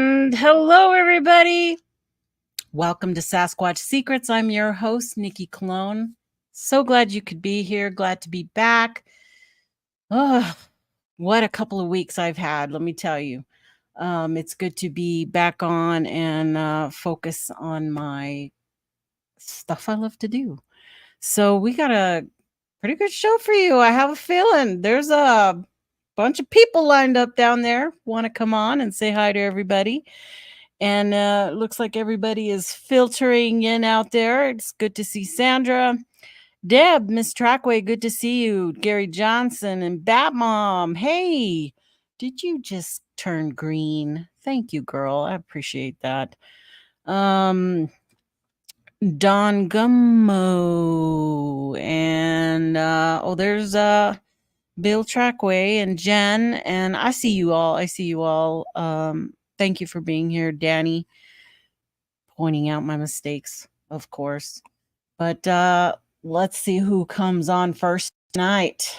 And hello, everybody. Welcome to Sasquatch Secrets. I'm your host, Nikki Colon. So glad you could be here. Glad to be back. Oh, what a couple of weeks I've had, let me tell you. It's good to be back on and focus on my stuff I love to do. So we got a pretty good show for you. I have a feeling there's a bunch of people lined up down there want to come on and say hi to everybody. And it looks like everybody is filtering in out there. It's good to see Sandra. Deb, Miss Trackway, good to see you. Gary Johnson and Batmom. Hey, did you just turn green? Thank you, girl. I appreciate that. Don Gummo. And there's Bill Trackway and Jen. And I see you all. Thank you for being here, Danny. Pointing out my mistakes, of course. But let's see who comes on first tonight.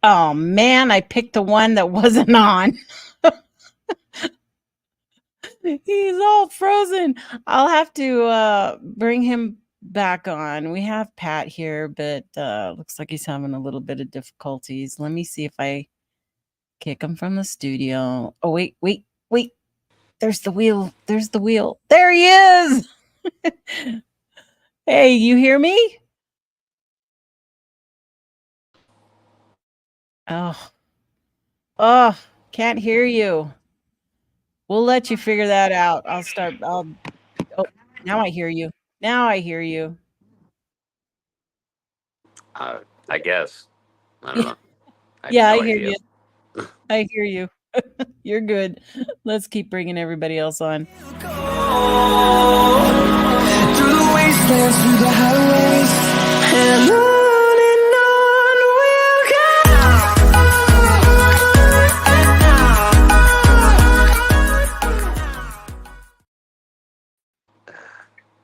Oh, man, I picked the one that wasn't on. He's all frozen. I'll have to bring him back on. We have Pat here, but looks like he's having a little bit of difficulties. Let me see if I kick him from the studio. Oh, wait. There's the wheel. There he is. Hey, you hear me? Oh, can't hear you. We'll let you figure that out. Now I hear you. I guess. I don't know. I hear you. I hear you. You're good. Let's keep bringing everybody else on. Through the wastelands, through the highways, and on we'll go.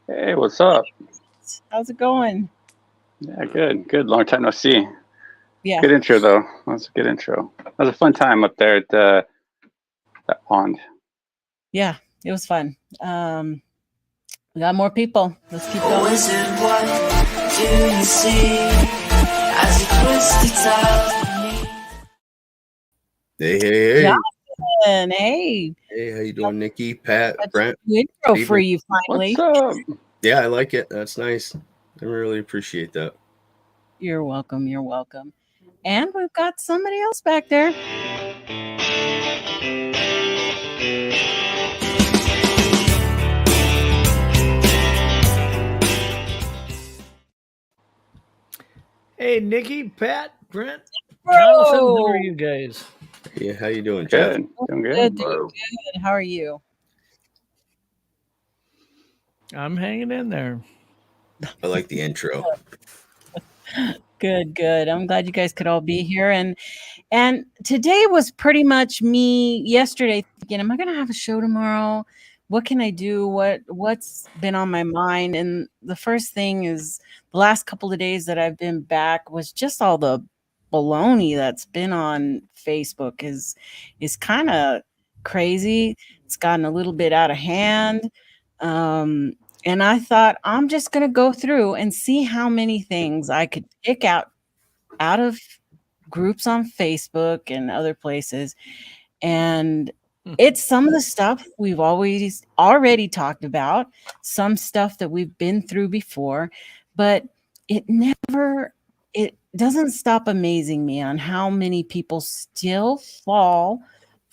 Hey, what's up? How's it going? Yeah, good. Long time no see. Yeah. Good intro, though. That was a good intro. That was a fun time up there at that pond. Yeah, it was fun. We got more people. Let's keep going. What do you see as you twist it out? Hey. Jonathan, hey. Hey, how you doing, Nikki, Pat, Brent? Intro for you finally. What's up? Yeah, I like it. That's nice. I really appreciate that. You're welcome. And we've got somebody else back there. Hey, Nikki, Pat, Brent, Bro. Jonathan, how are you guys? Yeah, how you doing, Good. Jeff? Doing good. Good. How are you? I'm hanging in there. I like the intro. Good. I'm glad you guys could all be here. And today was pretty much me yesterday thinking, am I going to have a show tomorrow? What can I do? What's been on my mind? And the first thing is the last couple of days that I've been back was just all the baloney that's been on Facebook is kind of crazy. It's gotten a little bit out of hand. And I thought I'm just going to go through and see how many things I could pick out of groups on Facebook and other places. And it's some of the stuff we've already talked about, some stuff that we've been through before, but it doesn't stop amazing me on how many people still fall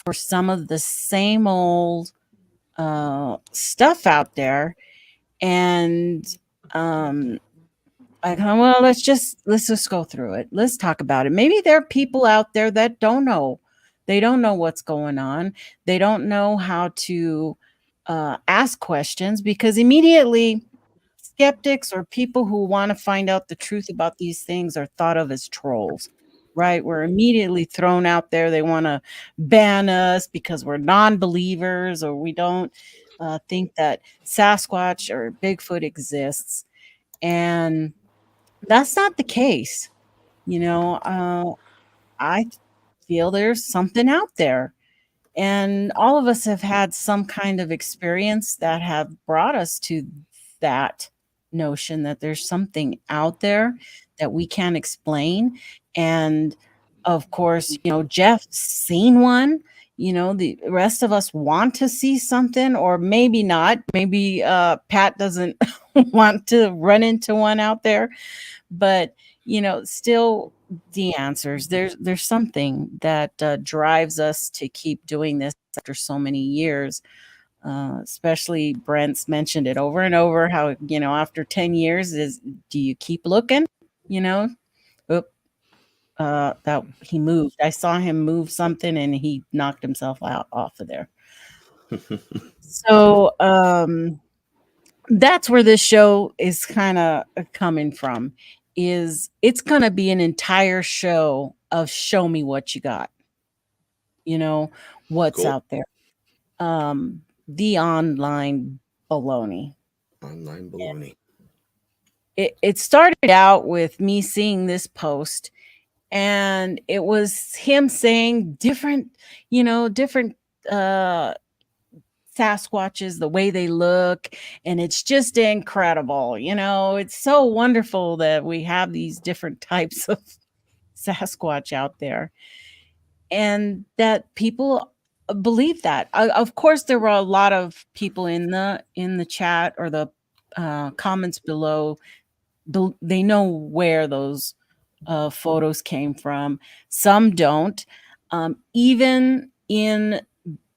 for some of the same old stuff out there. And I go, well, let's just go through it. Let's talk about it. Maybe there are people out there that don't know. They don't know what's going on. They don't know how to ask questions, because immediately skeptics or people who want to find out the truth about these things are thought of as trolls, right? We're immediately thrown out there. They want to ban us because we're non-believers, or we don't think that Sasquatch or Bigfoot exists. And that's not the case. I feel there's something out there. And all of us have had some kind of experience that have brought us to that notion that there's something out there that we can't explain. And of course, Jeff's seen one. The rest of us want to see something, or maybe not. Maybe Pat doesn't want to run into one out there. But still the answers, there's something that drives us to keep doing this after so many years. Especially Brent's mentioned it over and over, how after 10 years do you keep looking? That he moved. I saw him move something and he knocked himself out off of there. So that's where this show is kind of coming from. It's going to be an entire show of show me what you got. What's Cool. out there. The online baloney. Online baloney. It started out with me seeing this post, and it was him saying different Sasquatches, the way they look, and it's just incredible. It's so wonderful that we have these different types of Sasquatch out there, and that people believe that. Of course, there were a lot of people in the chat or the comments below. They know where those photos came from. Some don't. Even in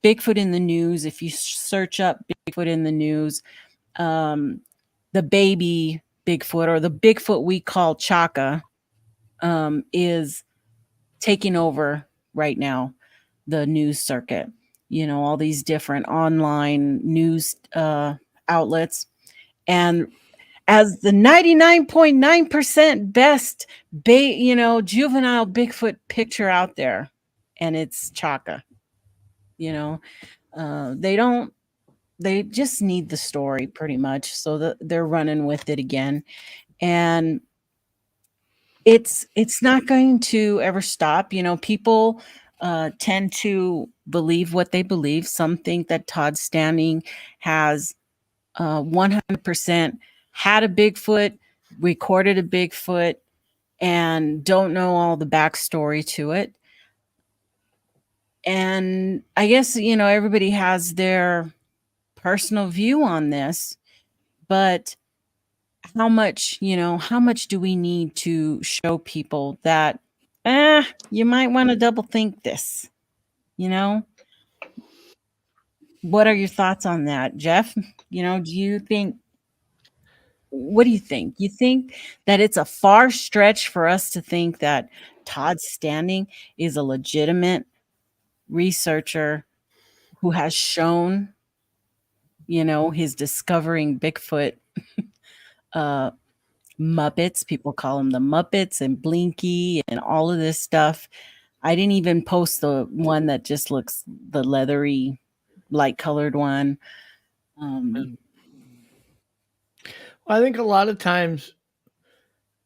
Bigfoot in the news, if you search up Bigfoot in the news, the baby Bigfoot, or the Bigfoot we call Chaka, is taking over right now the news circuit. All these different online news outlets, and as the 99.9% best juvenile Bigfoot picture out there, and it's Chaka. They just need the story pretty much, so they're running with it again. And it's not going to ever stop. People tend to believe what they believe. Some think that Todd Standing has 100% had a Bigfoot, recorded a Bigfoot, and don't know all the backstory to it. And I guess, everybody has their personal view on this, but how much do we need to show people that, you might want to double think this, What are your thoughts on that, Jeff? What do you think? You think that it's a far stretch for us to think that Todd Standing is a legitimate researcher who has shown, his discovering Bigfoot Muppets? People call them the Muppets and Blinky and all of this stuff. I didn't even post the one that just looks, the leathery, light colored one. I think a lot of times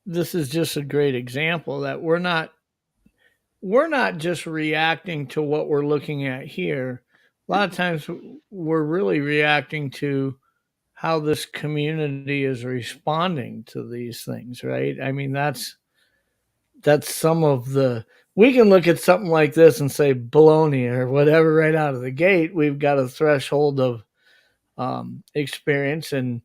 this is just a great example that we're not just reacting to what we're looking at here. A lot of times we're really reacting to how this community is responding to these things, right? I mean, that's some of the, we can look at something like this and say baloney or whatever right out of the gate. We've got a threshold of experience and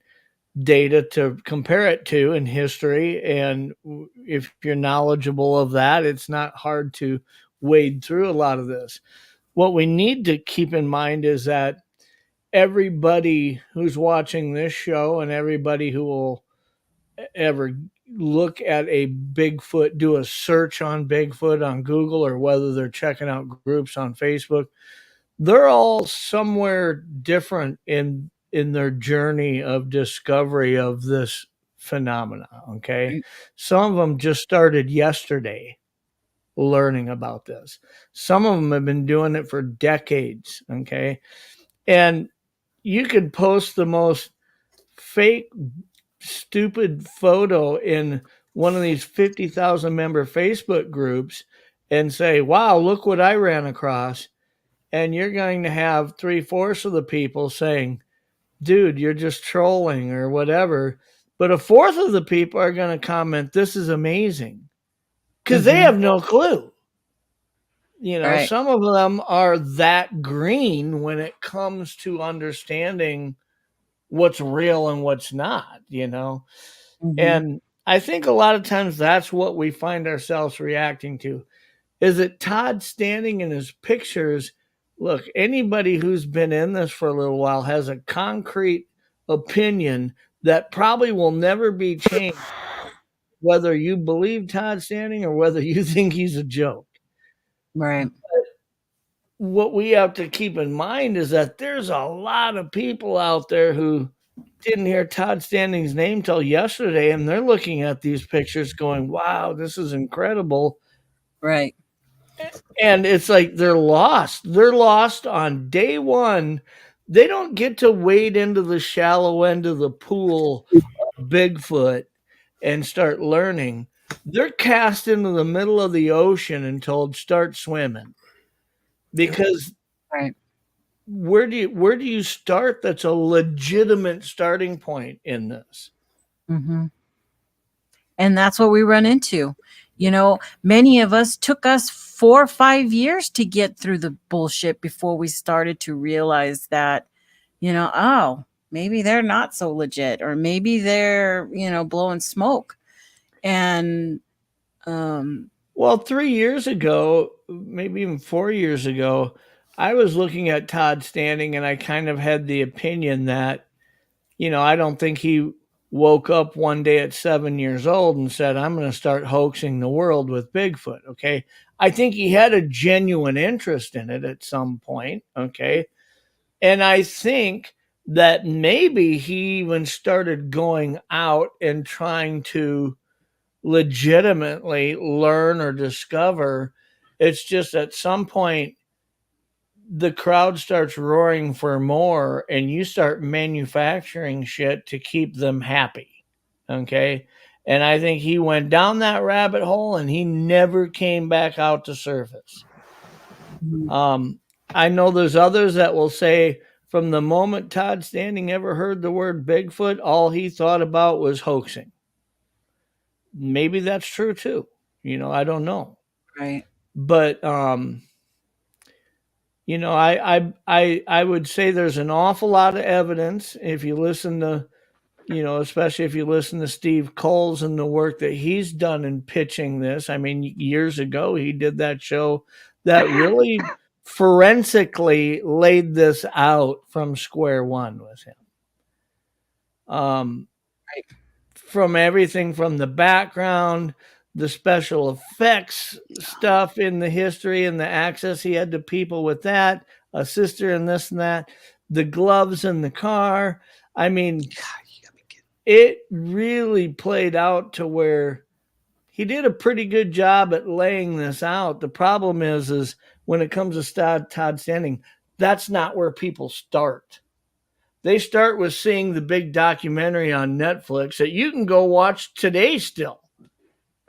data to compare it to in history. And if you're knowledgeable of that, it's not hard to wade through a lot of this. What we need to keep in mind is that everybody who's watching this show and everybody who will ever look at a Bigfoot, do a search on Bigfoot on Google, or whether they're checking out groups on Facebook, they're all somewhere different in their journey of discovery of this phenomena. Okay. Some of them just started yesterday learning about this. Some of them have been doing it for decades. Okay. And you could post the most fake stupid photo in one of these 50,000 member Facebook groups and say, wow, look what I ran across. And you're going to have 3/4 of the people saying, dude, you're just trolling or whatever. But 1/4 of the people are going to comment, this is amazing. Because they have no clue. You know, Right. some of them are that green when it comes to understanding what's real and what's not, you know. And I think a lot of times that's what we find ourselves reacting to. Is it Todd standing in his pictures? Look, anybody who's been in this for a little while has a concrete opinion that probably will never be changed, whether you believe Todd Standing or whether you think he's a joke. Right. What we have to keep in mind is that there's a lot of people out there who didn't hear Todd Standing's name till yesterday, and they're looking at these pictures going, wow, this is incredible. Right. And it's like they're lost. They're lost on day one. They don't get to wade into the shallow end of the pool of Bigfoot and start learning. They're cast into the middle of the ocean and told, start swimming. Because Right. where do you start that's a legitimate starting point in this? And that's what we run into. You know, many of us took us 4 or 5 years to get through the bullshit before we started to realize that, you know, oh, maybe they're not so legit, or maybe they're, you know, blowing smoke. And well, 3 years ago, maybe even 4 years ago, I was looking at Todd Standing and I kind of had the opinion that, you know, I don't think he woke up one day at 7 years old and said, I'm going to start hoaxing the world with Bigfoot. Okay. I think he had a genuine interest in it at some point. Okay. And I think that maybe he even started going out and trying to legitimately learn or discover. It's just at some point the crowd starts roaring for more and you start manufacturing shit to keep them happy. Okay. And I think he went down that rabbit hole and he never came back out to surface. I know there's others that will say from the moment Todd Standing ever heard the word Bigfoot, all he thought about was hoaxing. Maybe that's true too. You know, I don't know. right. But you know, I would say there's an awful lot of evidence if you listen to, you know, especially if you listen to Steve Coles and the work that he's done in pitching this. I mean, years ago he did that show that really forensically laid this out from square one with him. Right. From everything from the background, the special effects stuff in the history and the access he had to people with that, a sister and this and that, the gloves in the car. I mean, it really played out to where he did a pretty good job at laying this out. The problem is when it comes to Todd Standing, that's not where people start. They start with seeing the big documentary on Netflix that you can go watch today still.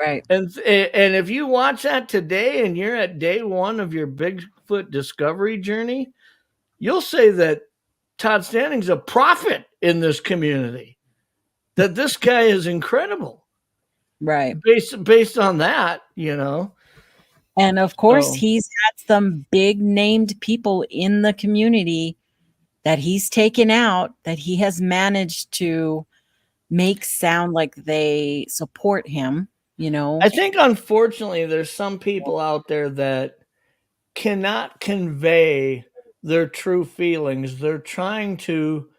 Right. And if you watch that today and you're at day one of your Bigfoot discovery journey, you'll say that Todd Standing's a prophet in this community, that this guy is incredible. Right. Based on that, you know. And of course, he's had some big named people in the community that he's taken out that he has managed to make sound like they support him, you know. I think, unfortunately, there's some people out there that cannot convey their true feelings. They're trying to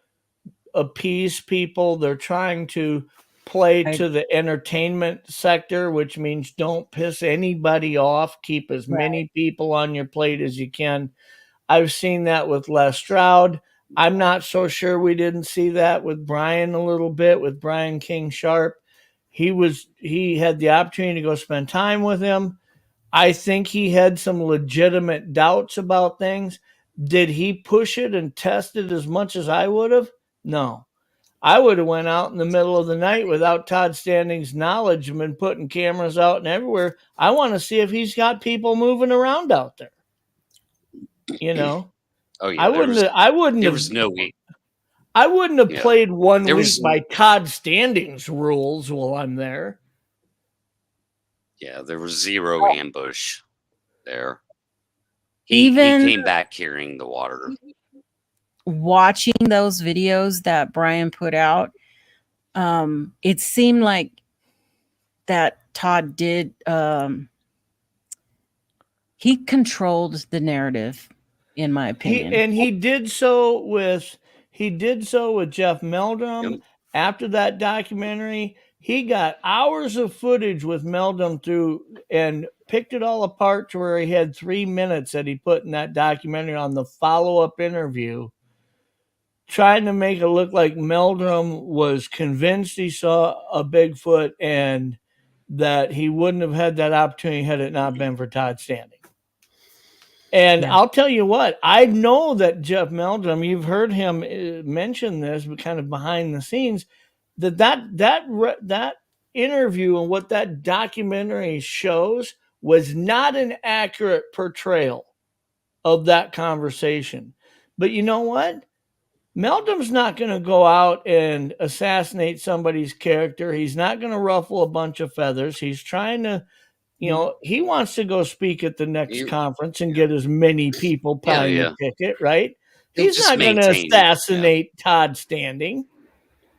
appease people. They're trying to play to the entertainment sector, which means don't piss anybody off. Keep as many people on your plate as you can. I've seen that with Les Stroud. I'm not so sure we didn't see that with Brian a little bit, with Brian King Sharp. He had the opportunity to go spend time with him. I think he had some legitimate doubts about things. Did he push it and test it as much as I would have? No. I would have went out in the middle of the night without Todd Standing's knowledge and been putting cameras out and everywhere. I want to see if he's got people moving around out there. You know, Oh yeah, I wouldn't have Yeah. played 1 There week was- by Todd Standing's rules while I'm there. Yeah, there was zero ambush there. He Even came back carrying the water. watching those videos that Brian put out, it seemed like that Todd did he controlled the narrative, in my opinion. He did so with Jeff Meldrum. Yep. After that documentary, he got hours of footage with Meldrum through and picked it all apart to where he had 3 minutes that he put in that documentary on the follow-up interview, trying to make it look like Meldrum was convinced he saw a Bigfoot and that he wouldn't have had that opportunity had it not been for Todd Standing. And Yeah. I'll tell you what, I know that Jeff Meldrum, you've heard him mention this, but kind of behind the scenes, that interview and what that documentary shows was not an accurate portrayal of that conversation. But you know what? Meldrum's not going to go out and assassinate somebody's character. He's not going to ruffle a bunch of feathers. He's trying to, you know, he wants to go speak at the next conference and get as many people buying the ticket, right? He'll He's just not going to maintain, assassinate Todd Standing.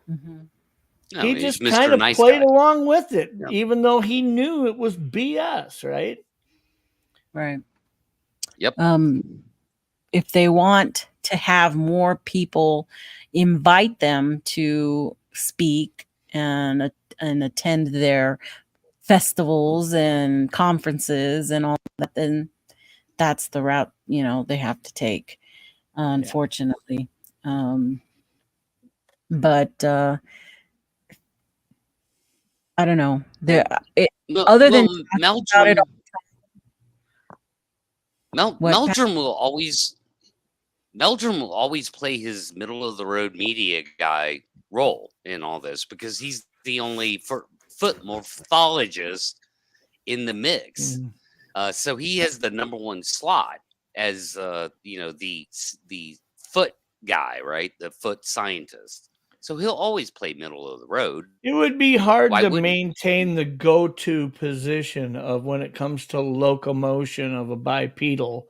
No, He he's just Mr. kind of Nice played Guy. along with it, Yeah. even though he knew it was BS, right? Right. Yep. If they want to have more people, invite them to speak and attend their festivals and conferences and all that, then that's the route, you know, they have to take, unfortunately. But I don't know. Other than Meldrum, What- Meldrum will always play his middle of the road media guy role in all this because he's the only foot morphologist in the mix. So he has the number one slot as you know, the foot guy, right? The foot scientist. So he'll always play middle of the road. It would be hard Why to wouldn't- maintain the go-to position of when it comes to locomotion of a bipedal.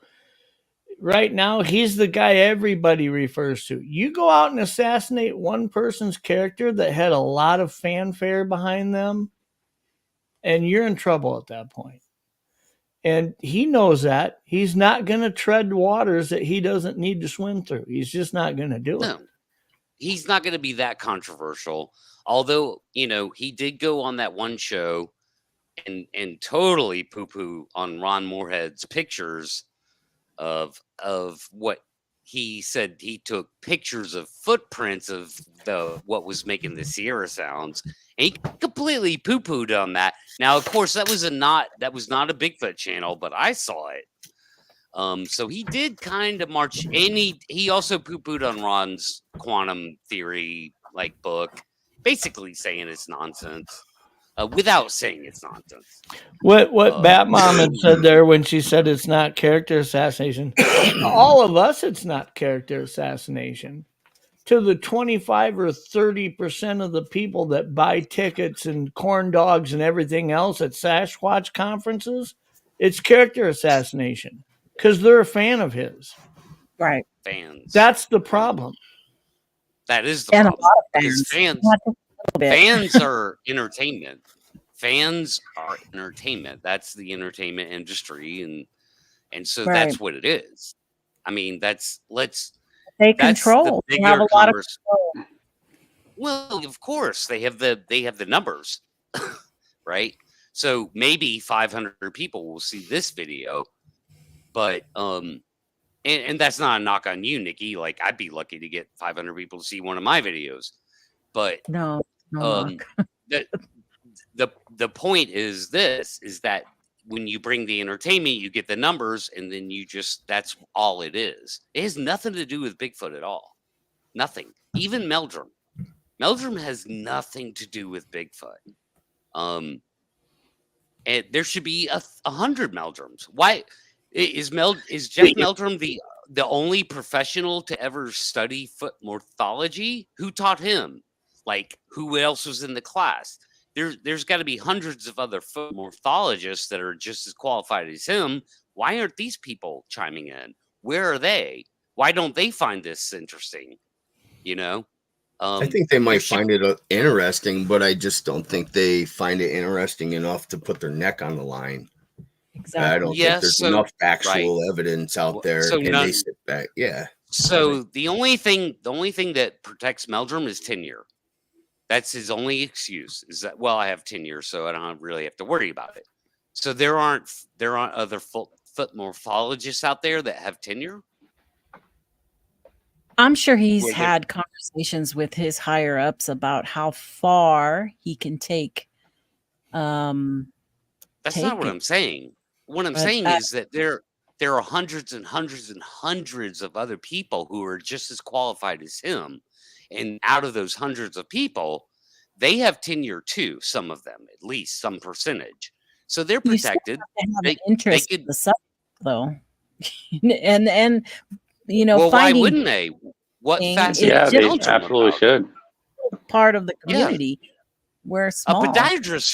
Right now, he's the guy everybody refers to. You go out and assassinate one person's character that had a lot of fanfare behind them, and you're in trouble at that point. And he knows that. He's not going to tread waters that he doesn't need to swim through. He's just not going to do it. No, he's not going to be that controversial. Although, you know, he did go on that one show and totally poo-poo on Ron Moorhead's pictures of what he said. He took pictures of footprints of what was making the Sierra sounds, and he completely poo-pooed on that. Now, of course, that was not a Bigfoot channel, but I saw it. So he did kind of march, and he also poo-pooed on Ron's quantum theory book, basically saying it's nonsense. Without saying it's nonsense. What Batmom had said there when she said it's not character assassination. All of us, it's not character assassination. To the 25 or 30% of the people that buy tickets and corn dogs and everything else at Sasquatch conferences, it's character assassination because they're a fan of his. Right. Fans. That's the problem. That is the And problem. a lot of Because fans. Not just a little bit. fans are entertainment. Fans are entertainment. That's the entertainment industry, and so that's what it is. I mean, They that's control. the They have a bigger lot of convers- control. Well, of course, they have the numbers, right? So maybe 500 people will see this video, but and that's not a knock on you, Nikki. Like, I'd be lucky to get 500 people to see one of my videos, but No knock. the point is that when you bring the entertainment, you get the numbers, and then that's all it is. It has nothing to do with Bigfoot at all. Nothing. Even Meldrum. Meldrum has nothing to do with Bigfoot. And there should be 100 Meldrums. Why is Jeff Meldrum the only professional to ever study foot morphology? Who taught him? Like, who else was in the class? There's got to be hundreds of other foot morphologists that are just as qualified as him. Why aren't these people chiming in? Where are they? Why don't they find this interesting? You know, I think they might find it interesting, but I just don't think they find it interesting enough to put their neck on the line. Exactly. I don't think there's enough actual evidence out there, so and they sit back. Yeah. So the only thing that protects Meldrum is tenure. That's his only excuse. Is that, well, I have tenure, so I don't really have to worry about it. So there aren't other foot morphologists out there that have tenure. I'm sure he's had conversations with his higher ups about how far he can take. That's not what I'm saying. What I'm saying is that there are hundreds and hundreds and hundreds of other people who are just as qualified as him. And out of those hundreds of people, they have tenure too, some of them, at least some percentage. So they're protected. They interest in the subject, though. and you know, well, why wouldn't they? What facets? Yeah, they absolutely should. Part of the community. Yeah. We're small. A podiatrist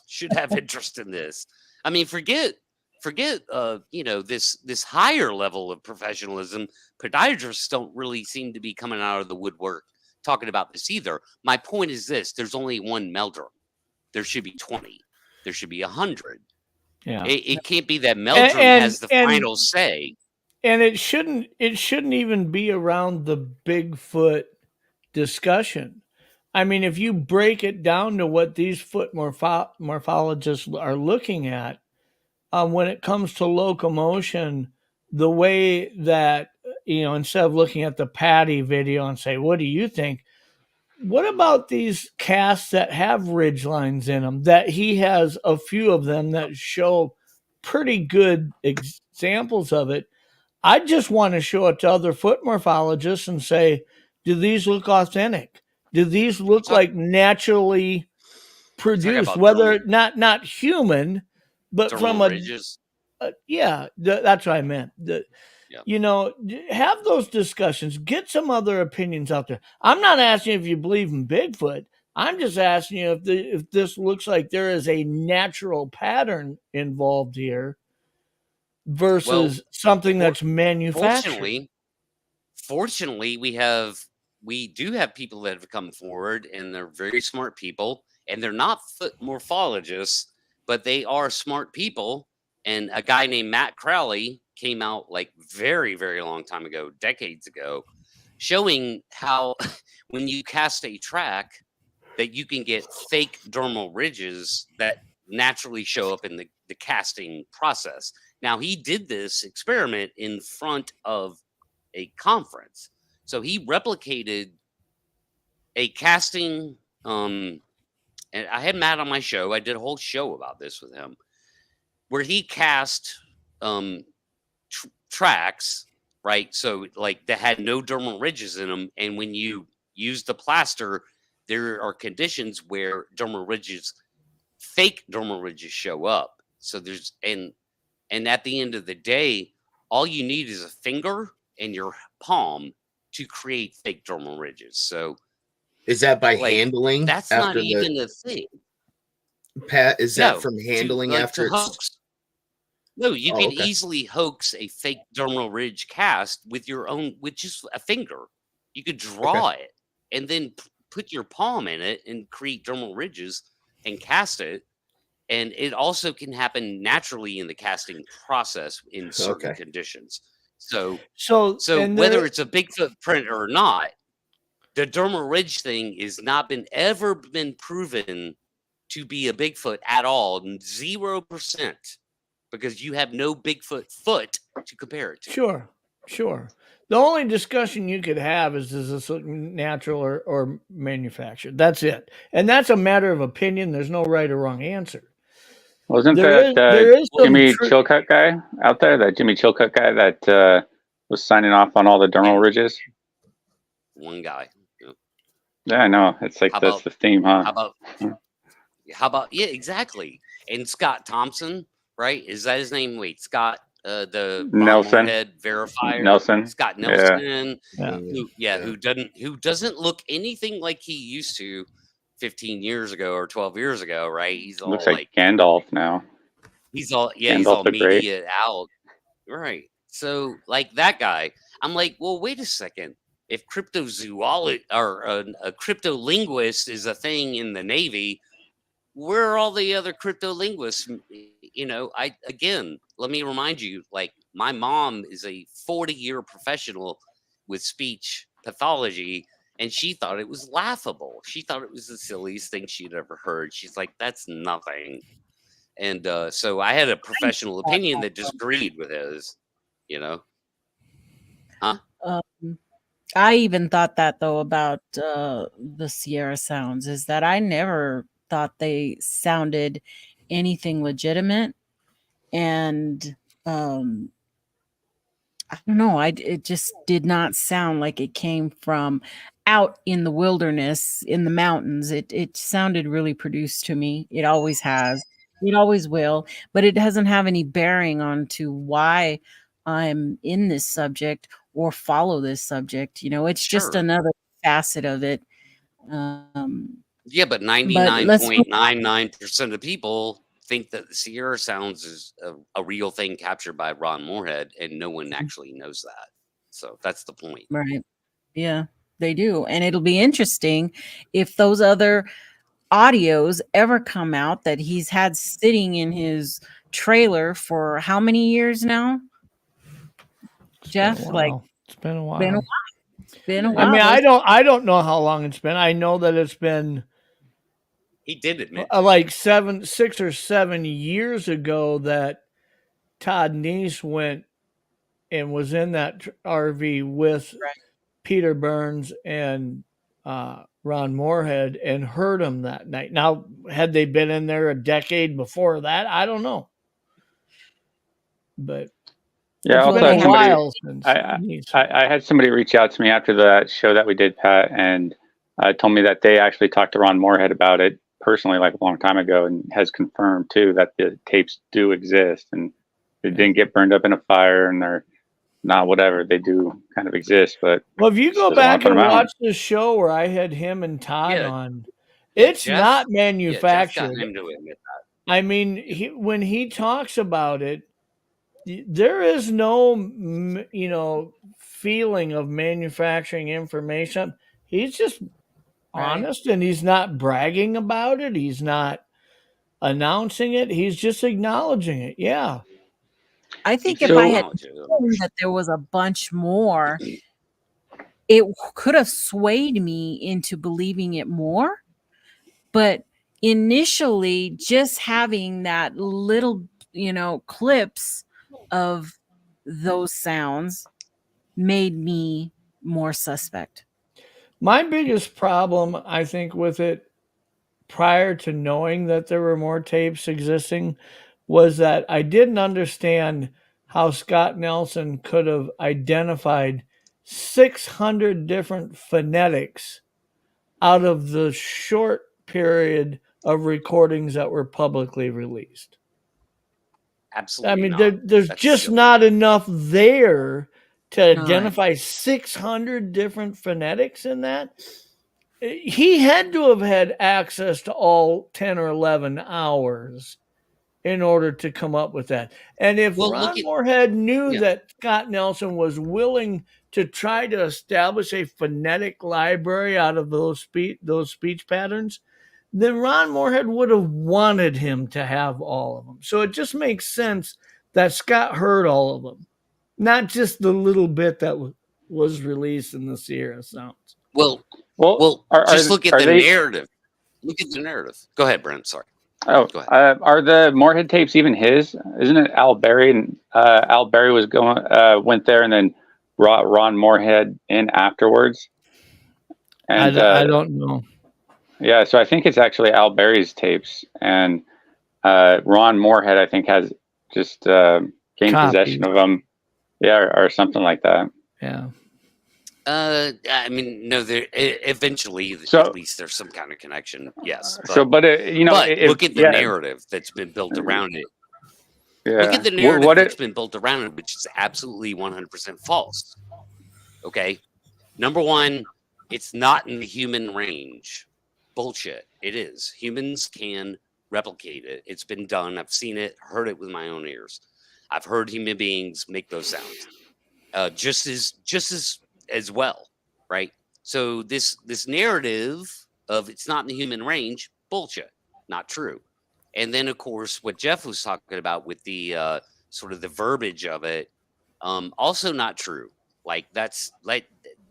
should have interest in this. I mean, forget you know, this higher level of professionalism. Podiatrists don't really seem to be coming out of the woodwork talking about this either. My point is this: there's only one Meldrum. There should be 20. There should be 100. Yeah, it can't be that Meldrum has the final say. And it shouldn't even be around the Bigfoot discussion. I mean, if you break it down to what these foot morphologists are looking at, when it comes to locomotion, the way that, you know, instead of looking at the Patty video and say, what do you think? What about these casts that have ridge lines in them, that he has a few of them that show pretty good examples of it? I just want to show it to other foot morphologists and say, do these look authentic? Do these look like naturally produced, whether not human, but from ridges. That's what I meant. You know, have those discussions, get some other opinions out there. I'm not asking if you believe in Bigfoot. I'm just asking you if this looks like there is a natural pattern involved here versus something that's manufactured. Fortunately, we do have people that have come forward, and they're very smart people, and they're not foot morphologists, but they are smart people. And a guy named Matt Crowley came out like very, very long time ago, decades ago, showing how when you cast a track that you can get fake dermal ridges that naturally show up in the casting process. Now, he did this experiment in front of a conference. So he replicated a casting, and I had Matt on my show. I did a whole show about this with him, where he cast tracks, right? So like that had no dermal ridges in them. And when you use the plaster, there are conditions where fake dermal ridges show up. So there's, and at the end of the day, all you need is a finger and your palm to create fake dermal ridges. So is that by handling? That's not even a thing. Pat, is that from handling after it's... No, you can easily hoax a fake dermal ridge cast with just a finger. You could draw it and then put your palm in it and create dermal ridges and cast it. And it also can happen naturally in the casting process in certain conditions. So whether it's a Bigfoot print or not, the dermal ridge thing is not ever been proven to be a Bigfoot at all, 0%, because you have no Bigfoot foot to compare it to. Sure. The only discussion you could have is this natural or manufactured? That's it. And that's a matter of opinion. There's no right or wrong answer. Wasn't that Jimmy Chilcutt guy out there? That Jimmy Chilcutt guy that was signing off on all the dermal ridges? One guy. Yeah, I know. It's like How that's about the theme, huh? how about yeah, exactly. And Scott Thompson, right? Is that his name? Wait, Scott, the Ron Nelson. Moorhead verifier, Nelson. Scott Yeah. Nelson, Yeah. who doesn't look anything like he used to 15 years ago or 12 years ago, right? He's all Looks like Gandalf now. he's all Gandalf the Great. media out, right? So like that guy, I'm like, well, wait a second. If cryptozoology or a crypto linguist is a thing in the Navy, where are all the other crypto linguists? You know, let me remind you, like my mom is a 40-year professional with speech pathology, and she thought it was laughable. She thought it was the silliest thing she'd ever heard. She's like, that's nothing. And so I had a professional opinion that disagreed with his, you know. Huh? I even thought that though about the Sierra sounds, is that I never thought they sounded anything legitimate, and I don't know, it just did not sound like it came from out in the wilderness, in the mountains. It sounded really produced to me. It always has. It always will, but it doesn't have any bearing on to why I'm in this subject or follow this subject. You know, it's just Sure. another facet of it. Yeah, but let's 99.99% of people think that the Sierra Sounds is a real thing captured by Ron Moorhead, and no one actually knows that. So that's the point. right. Yeah, they do. And it'll be interesting if those other audios ever come out that he's had sitting in his trailer for how many years now? Jeff, like it's been a while. Been a while. I mean, I don't know how long it's been. I know that it's been. He did admit like 6 or 7 years ago that Todd Neese went and was in that RV with Peter Burns and Ron Moorhead and heard him that night. Now, had they been in there a decade before that? I don't know. But yeah, it's been a while since I had somebody reach out to me after that show that we did, Pat, and told me that they actually talked to Ron Moorhead about it personally, like a long time ago, and has confirmed too that the tapes do exist and they didn't get burned up in a fire, and they're not whatever, they do kind of exist. But well, if you go back and watch the show where I had him and Todd on, it's not manufactured. Jeff got him to admit that. I mean, when he talks about it, there is no, feeling of manufacturing information. He's just honest, and he's not bragging about it. He's not announcing it. He's just acknowledging it. Yeah. I think if I had known that there was a bunch more, it could have swayed me into believing it more. But initially, just having that little, clips of those sounds made me more suspect. My biggest problem, I think, with it prior to knowing that there were more tapes existing was that I didn't understand how Scott Nelson could have identified 600 different phonetics out of the short period of recordings that were publicly released. Absolutely. I mean, there's just not enough there to identify 600 different phonetics in that. He had to have had access to all 10 or 11 hours in order to come up with that. And if Ron Moorhead knew that Scott Nelson was willing to try to establish a phonetic library out of those speech patterns, then Ron Moorhead would have wanted him to have all of them. So it just makes sense that Scott heard all of them, not just the little bit that was released in the Sierra Sounds. Well, just look at the narrative. Look at the narrative. Go ahead, Brent. Sorry. Oh, are the Moorhead tapes even his? Isn't it Al Berry? And Al Berry went there and then brought Ron Moorhead in afterwards. And I don't know. Yeah, so I think it's actually Al Berry's tapes, and Ron Moorhead, I think, has just gained possession of them. Yeah, or something like that. Yeah. I mean, no. There eventually, So- at least there's some kind of connection. Yes. So, but you know, but if, look at the yeah, narrative that's been built around it. yeah. Look at the narrative What that's it, been built around it, which is absolutely 100% false. Okay. Number one, it's not in the human range. Bullshit. It is. Humans can replicate it. It's been done. I've seen it, heard it with my own ears. I've heard human beings make those sounds. Just as well, right? So this narrative of it's not in the human range, bullshit, not true. And then of course what Jeff was talking about with the sort of the verbiage of it, also not true. Like that's like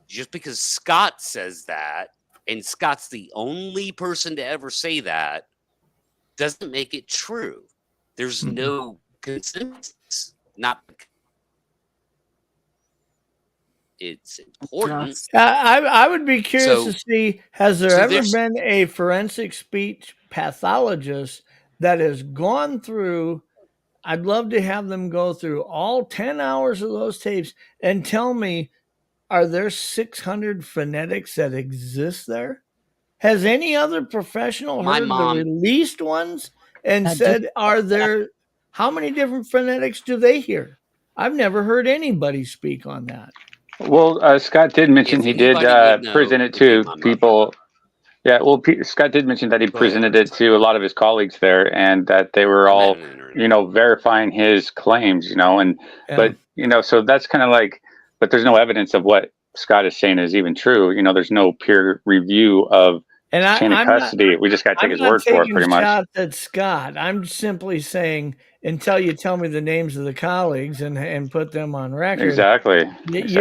just because Scott says that, and Scott's the only person to ever say that, doesn't make it true. There's no consensus. Not it's important. I would be curious So- to see, has there so ever there's- been a forensic speech pathologist that has gone through, I'd love to have them go through all 10 hours of those tapes and tell me, are there 600 phonetics that exist there? Has any other professional My heard mom- the released ones and I said, are there, how many different phonetics do they hear? I've never heard anybody speak on that. well, Scott did mention If he did anybody would know, present it it'd be to my mother. people. Yeah, well, Scott did mention that he Go ahead. presented it to a lot of his colleagues there, and that they were all, I'm at an internet. you know, verifying his claims, you know, and Yeah. but you know, so that's kind of like, but there's no evidence of what Scott is saying is even true. You know, there's no peer review of And chain of I'm not, custody. We just got to take I'm his not word for it, taking pretty much. shots at Scott. I'm simply saying, until you tell me the names of the colleagues and put them on record, Exactly.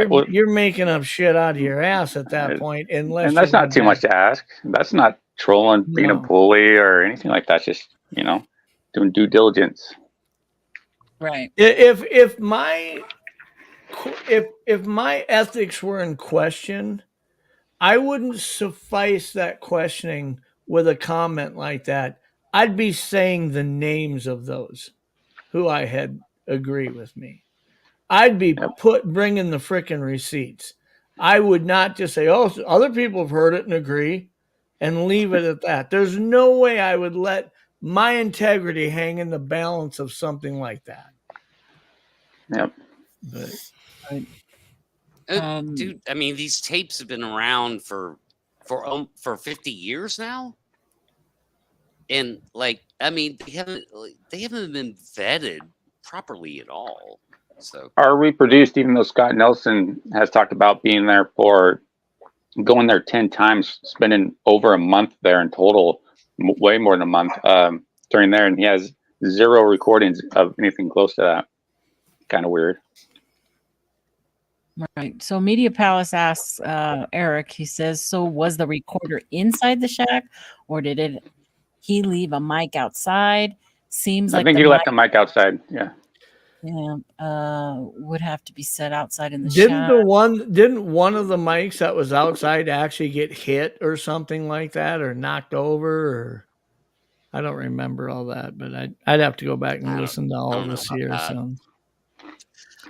Well, you're making up shit out of your ass at that and- point. Unless and that's you're not too much to ask. That's not trolling, being a No. bully or anything like that. It's just, you know, doing due diligence. Right. If my ethics were in question, I wouldn't suffice that questioning with a comment like that. I'd be saying the names of those who I had agree with me. I'd be bringing the frickin' receipts. I would not just say, oh, other people have heard it and agree, and leave it at that. There's no way I would let my integrity hang in the balance of something like that. Yep. But Dude, I mean, these tapes have been around for 50 years now, and like, I mean, they haven't been vetted properly at all. So Are reproduced, even though Scott Nelson has talked about being there for going there 10 times, spending over a month there in total, way more than a month during there, and he has 0 recordings of anything close to that. Kind of weird. Right. So Media Palace asks Eric, he says, so was the recorder inside the shack, or did he leave a mic outside? Seems I like think the he left the mic outside. Yeah. would have to be set outside in the didn't shack. didn't one of the mics that was outside actually get hit or something like that, or knocked over, or I don't remember all that, but I'd have to go back and listen to all of this here. So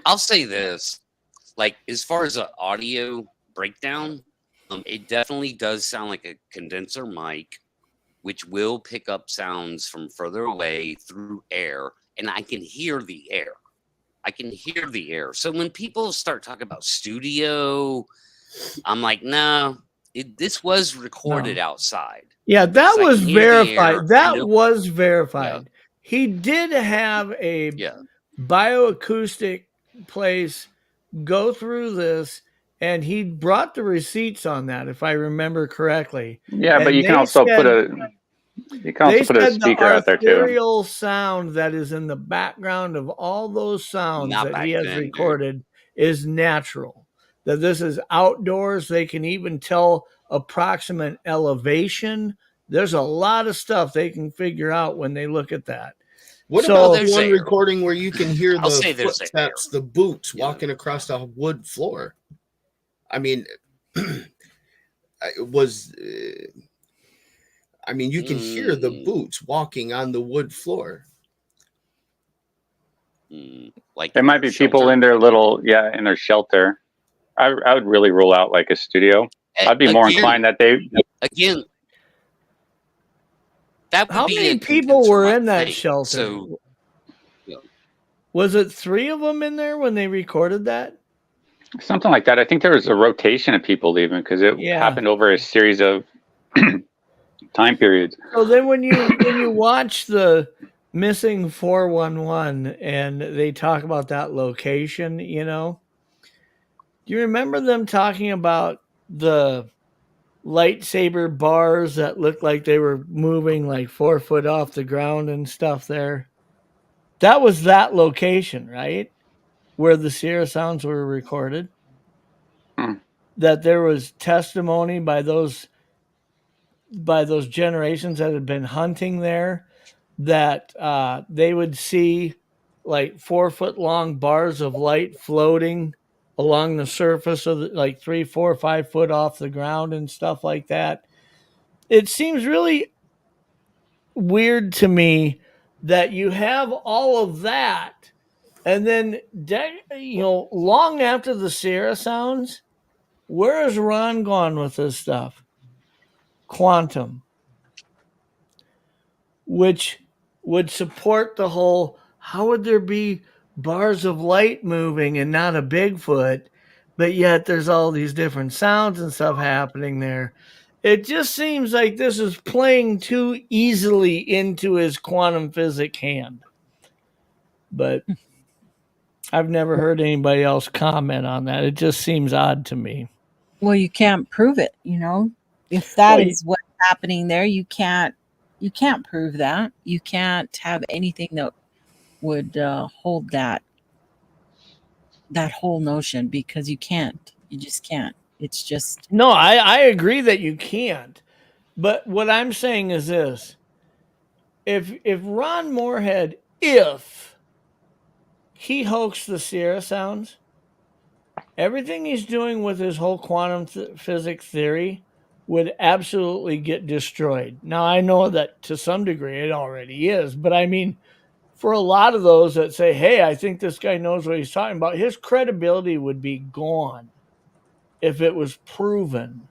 I'll say this, like, as far as an audio breakdown, it definitely does sound like a condenser mic, which will pick up sounds from further away through air, and I can hear the air. So when people start talking about studio, I'm like, no, this was recorded outside. yeah, that Because I was can hear the verified. air. I That know- was verified. He did have a bioacoustic place go through this, and he brought the receipts on that, if I remember correctly. Yeah, but And you can they also put said- a speaker out there too. arterial sound that is in the background of all those sounds Not that back he has then, dude. recorded is natural. That this is outdoors. They can even tell approximate elevation. There's a lot of stuff they can figure out when they look at that. What So- about the There's one air. recording where you can hear I'll the say there's footsteps, air. the boots Yeah. walking across the wood floor? I mean, it was. I mean, you can hear the boots walking on the wood floor. Like There might be people in their little, in their shelter, I would really rule out like a studio. I'd be more inclined that they again. That would How be many a people were in that thing. shelter? So, was it 3 of them in there when they recorded that? Something like that. I think there was a rotation of people leaving because it happened over a series of time periods. So then when you watch the Missing 411 and they talk about that location, you know, do you remember them talking about the lightsaber bars that looked like they were moving like 4 foot off the ground and stuff there? That was that location, right? Where the Sierra Sounds were recorded. That there was testimony by those generations that had been hunting there that they would see like 4 foot long bars of light floating along the surface of like 3, 4, 5 foot off the ground and stuff like that. It seems really weird to me that you have all of that, and then long after the Sierra Sounds, where has Ron gone with this stuff? Quantum, which would support the whole, how would there be bars of light moving and not a Bigfoot, but yet there's all these different sounds and stuff happening there? It just seems like this is playing too easily into his quantum physics hand. But I've never heard anybody else comment on that. It just seems odd to me. Well, you can't prove it, you know. If that is what's happening there, you can't prove that. You can't have anything that would hold that whole notion, because you can't. You just can't. It's just... No, I agree that you can't. But what I'm saying is this. If Ron Moorhead, if he hoaxed the Sierra Sounds, everything he's doing with his whole quantum physics theory would absolutely get destroyed. Now, I know that to some degree it already is, but I mean, for a lot of those that say, hey, I think this guy knows what he's talking about, his credibility would be gone if it was proven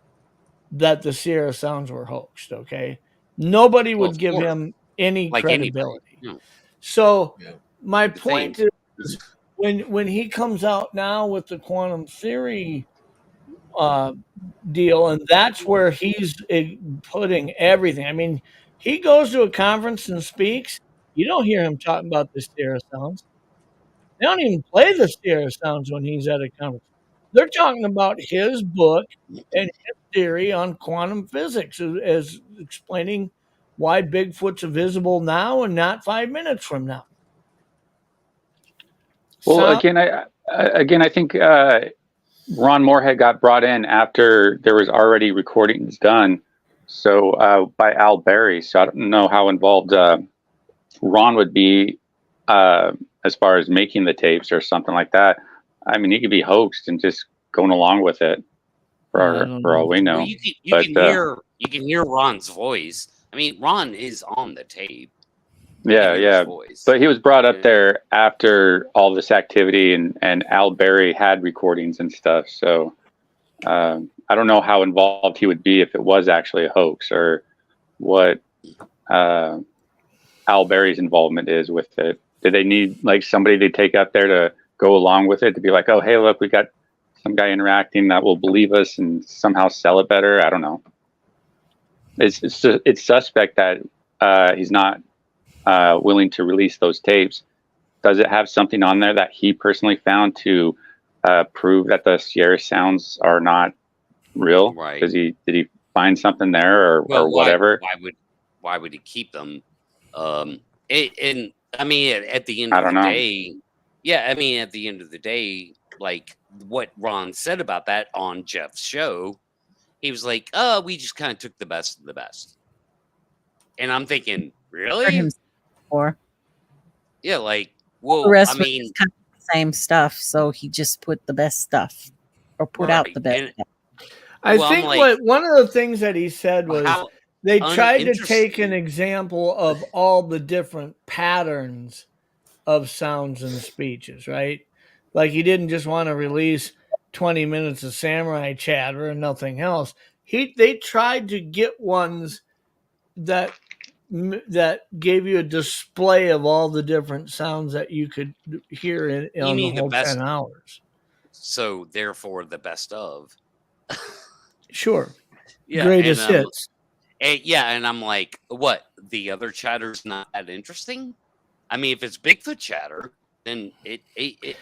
that the Sierra Sounds were hoaxed, okay? Nobody would give him any credibility. No. So my point is, when he comes out now with the quantum theory deal, and that's where he's putting everything. I mean, he goes to a conference and speaks. You don't hear him talking about the Sierra Sounds. They don't even play the Sierra Sounds when he's at a conference. They're talking about his book and his theory on quantum physics as explaining why Bigfoot's visible now and not 5 minutes from now. Well, I think Ron Moorhead got brought in after there was already recordings done, so by Al Berry. So I don't know how involved Ron would be as far as making the tapes or something like that. I mean, he could be hoaxed and just going along with it for all we know. Well, you can hear Ron's voice. I mean, Ron is on the tape. Yeah. But he was brought up there after all this activity, and Al Berry had recordings and stuff. So I don't know how involved he would be if it was actually a hoax, or what Al Berry's involvement is with it. Did they need like somebody to take up there to go along with it, to be like, oh, hey, look, we got some guy interacting that will believe us and somehow sell it better? I don't know. It's suspect that he's not willing to release those tapes. Does it have something on there that he personally found to prove that the Sierra Sounds are not real? Right. Did he find something there, or whatever? Why would he keep them? And I mean, at the end of the day, at the end of the day, like what Ron said about that on Jeff's show, he was like, "Oh, we just kind of took the best of the best." And I'm thinking, really? Yeah, like, well, the rest I mean, was kind of the same stuff, so he just put the best stuff, or put out the best stuff. I think one of the things that he said was they tried to take an example of all the different patterns of sounds and speeches, right? Like he didn't just want to release 20 minutes of samurai chatter and nothing else. They tried to get ones that gave you a display of all the different sounds that you could hear on the whole 10 hours. So therefore the best of. Sure. Yeah, Greatest hits. And I'm like, what? The other chatter's not that interesting? I mean, if it's Bigfoot chatter, then it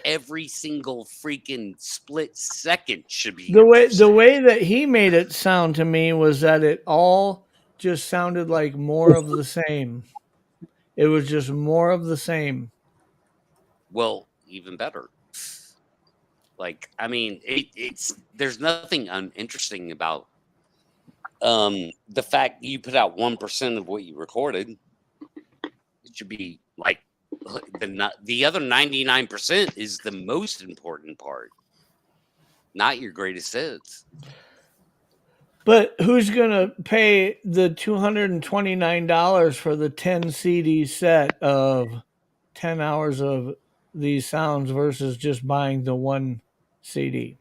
every single freaking split second should be the way that he made it sound to me was that it all just sounded like more of the same. It was just more of the same. Well, even better. Like, I mean, there's nothing uninteresting about the fact you put out 1% of what you recorded. It should be like the other 99% is the most important part, not your greatest hits. But who's going to pay the $229 for the 10 CD set of 10 hours of these sounds versus just buying the one CD?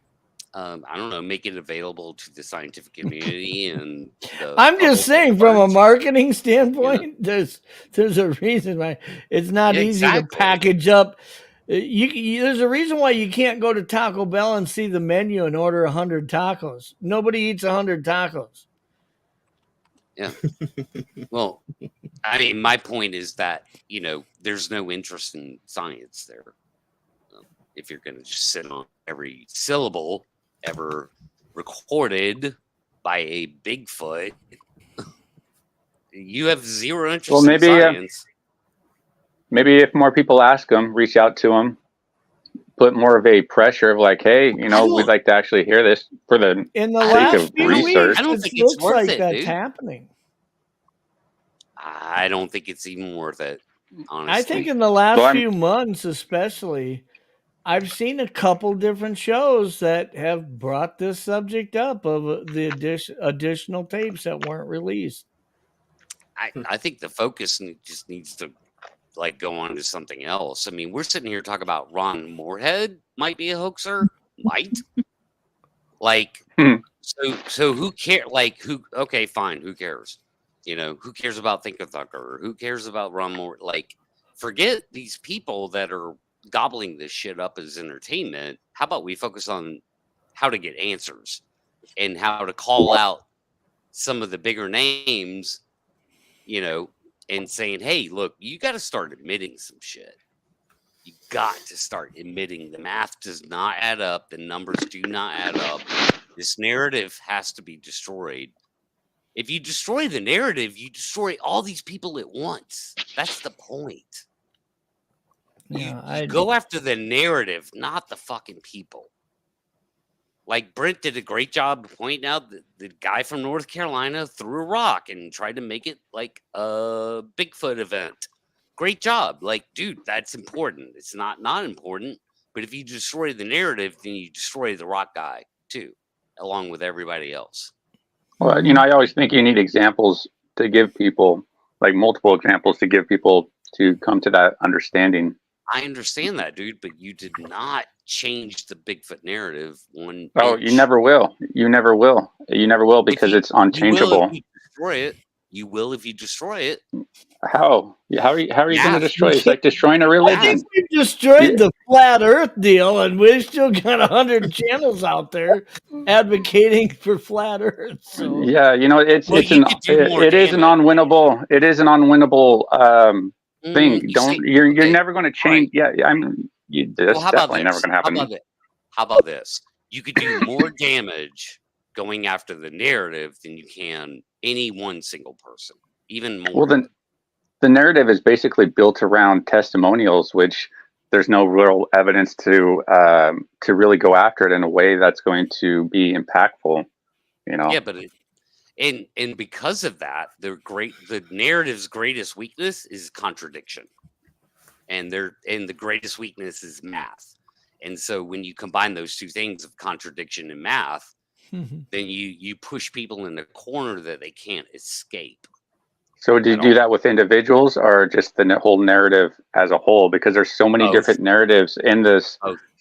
I don't know, make it available to the scientific community and I'm just saying from a marketing standpoint, there's a reason why it's not easy to package up. There's a reason why you can't go to Taco Bell and see the menu and order 100 tacos. Nobody eats 100 tacos. Yeah. Well, I mean, my point is that, there's no interest in science there. If you're going to just sit on every syllable ever recorded by a Bigfoot, you have zero interest in science. Maybe if more people ask them, reach out to them, put more of a pressure of like, hey, we'd like to actually hear this for the sake of research. I don't think it's worth it, that's dude. happening. I don't think it's even worth it, honestly. I think in the last few months, especially, I've seen a couple different shows that have brought this subject up of the additional tapes that weren't released. I think the focus just needs to go on to something else. I mean, we're sitting here talking about Ron Moorhead might be a hoaxer. Might. So who cares? Okay, fine. Who cares? Who cares about Think of Thucker? Who cares about Ron Moore? Forget these people that are gobbling this shit up as entertainment. How about we focus on how to get answers and how to call out some of the bigger names, and saying, hey, look, you got to start admitting some shit. You got to start admitting the math does not add up. The numbers do not add up. This narrative has to be destroyed. If you destroy the narrative, you destroy all these people at once. That's the point. Yeah, you go after the narrative, not the fucking people. Like Brent did a great job pointing out that the guy from North Carolina threw a rock and tried to make it like a Bigfoot event. Great job. Dude, that's important. It's not important. But if you destroy the narrative, then you destroy the rock guy too, along with everybody else. Well, I always think you need examples to give people, multiple examples to give people to come to that understanding. I understand that, dude, but you did not change the Bigfoot narrative one. Oh, you never will. You never will. You never will because it's unchangeable. You destroy it. You will if you destroy it. How? How are you going to destroy it? It's like destroying a religion. I think we destroyed the flat Earth deal, and we've still got 100 channels out there advocating for flat Earth. So. Yeah, it is an unwinnable. It is an unwinnable thing. You're never going to change. Right. Yeah, that's definitely never going to happen. How about this? You could do more damage going after the narrative than you can any one single person. Even more. Well, then the narrative is basically built around testimonials, which there's no real evidence to really go after it in a way that's going to be impactful. Yeah, but and because of that, the narrative's greatest weakness is contradiction, and the greatest weakness is math. And so when you combine those two things of contradiction and math, then you push people in a corner that they can't escape. So do you do that with individuals or just the whole narrative as a whole? Because there's so many different narratives in this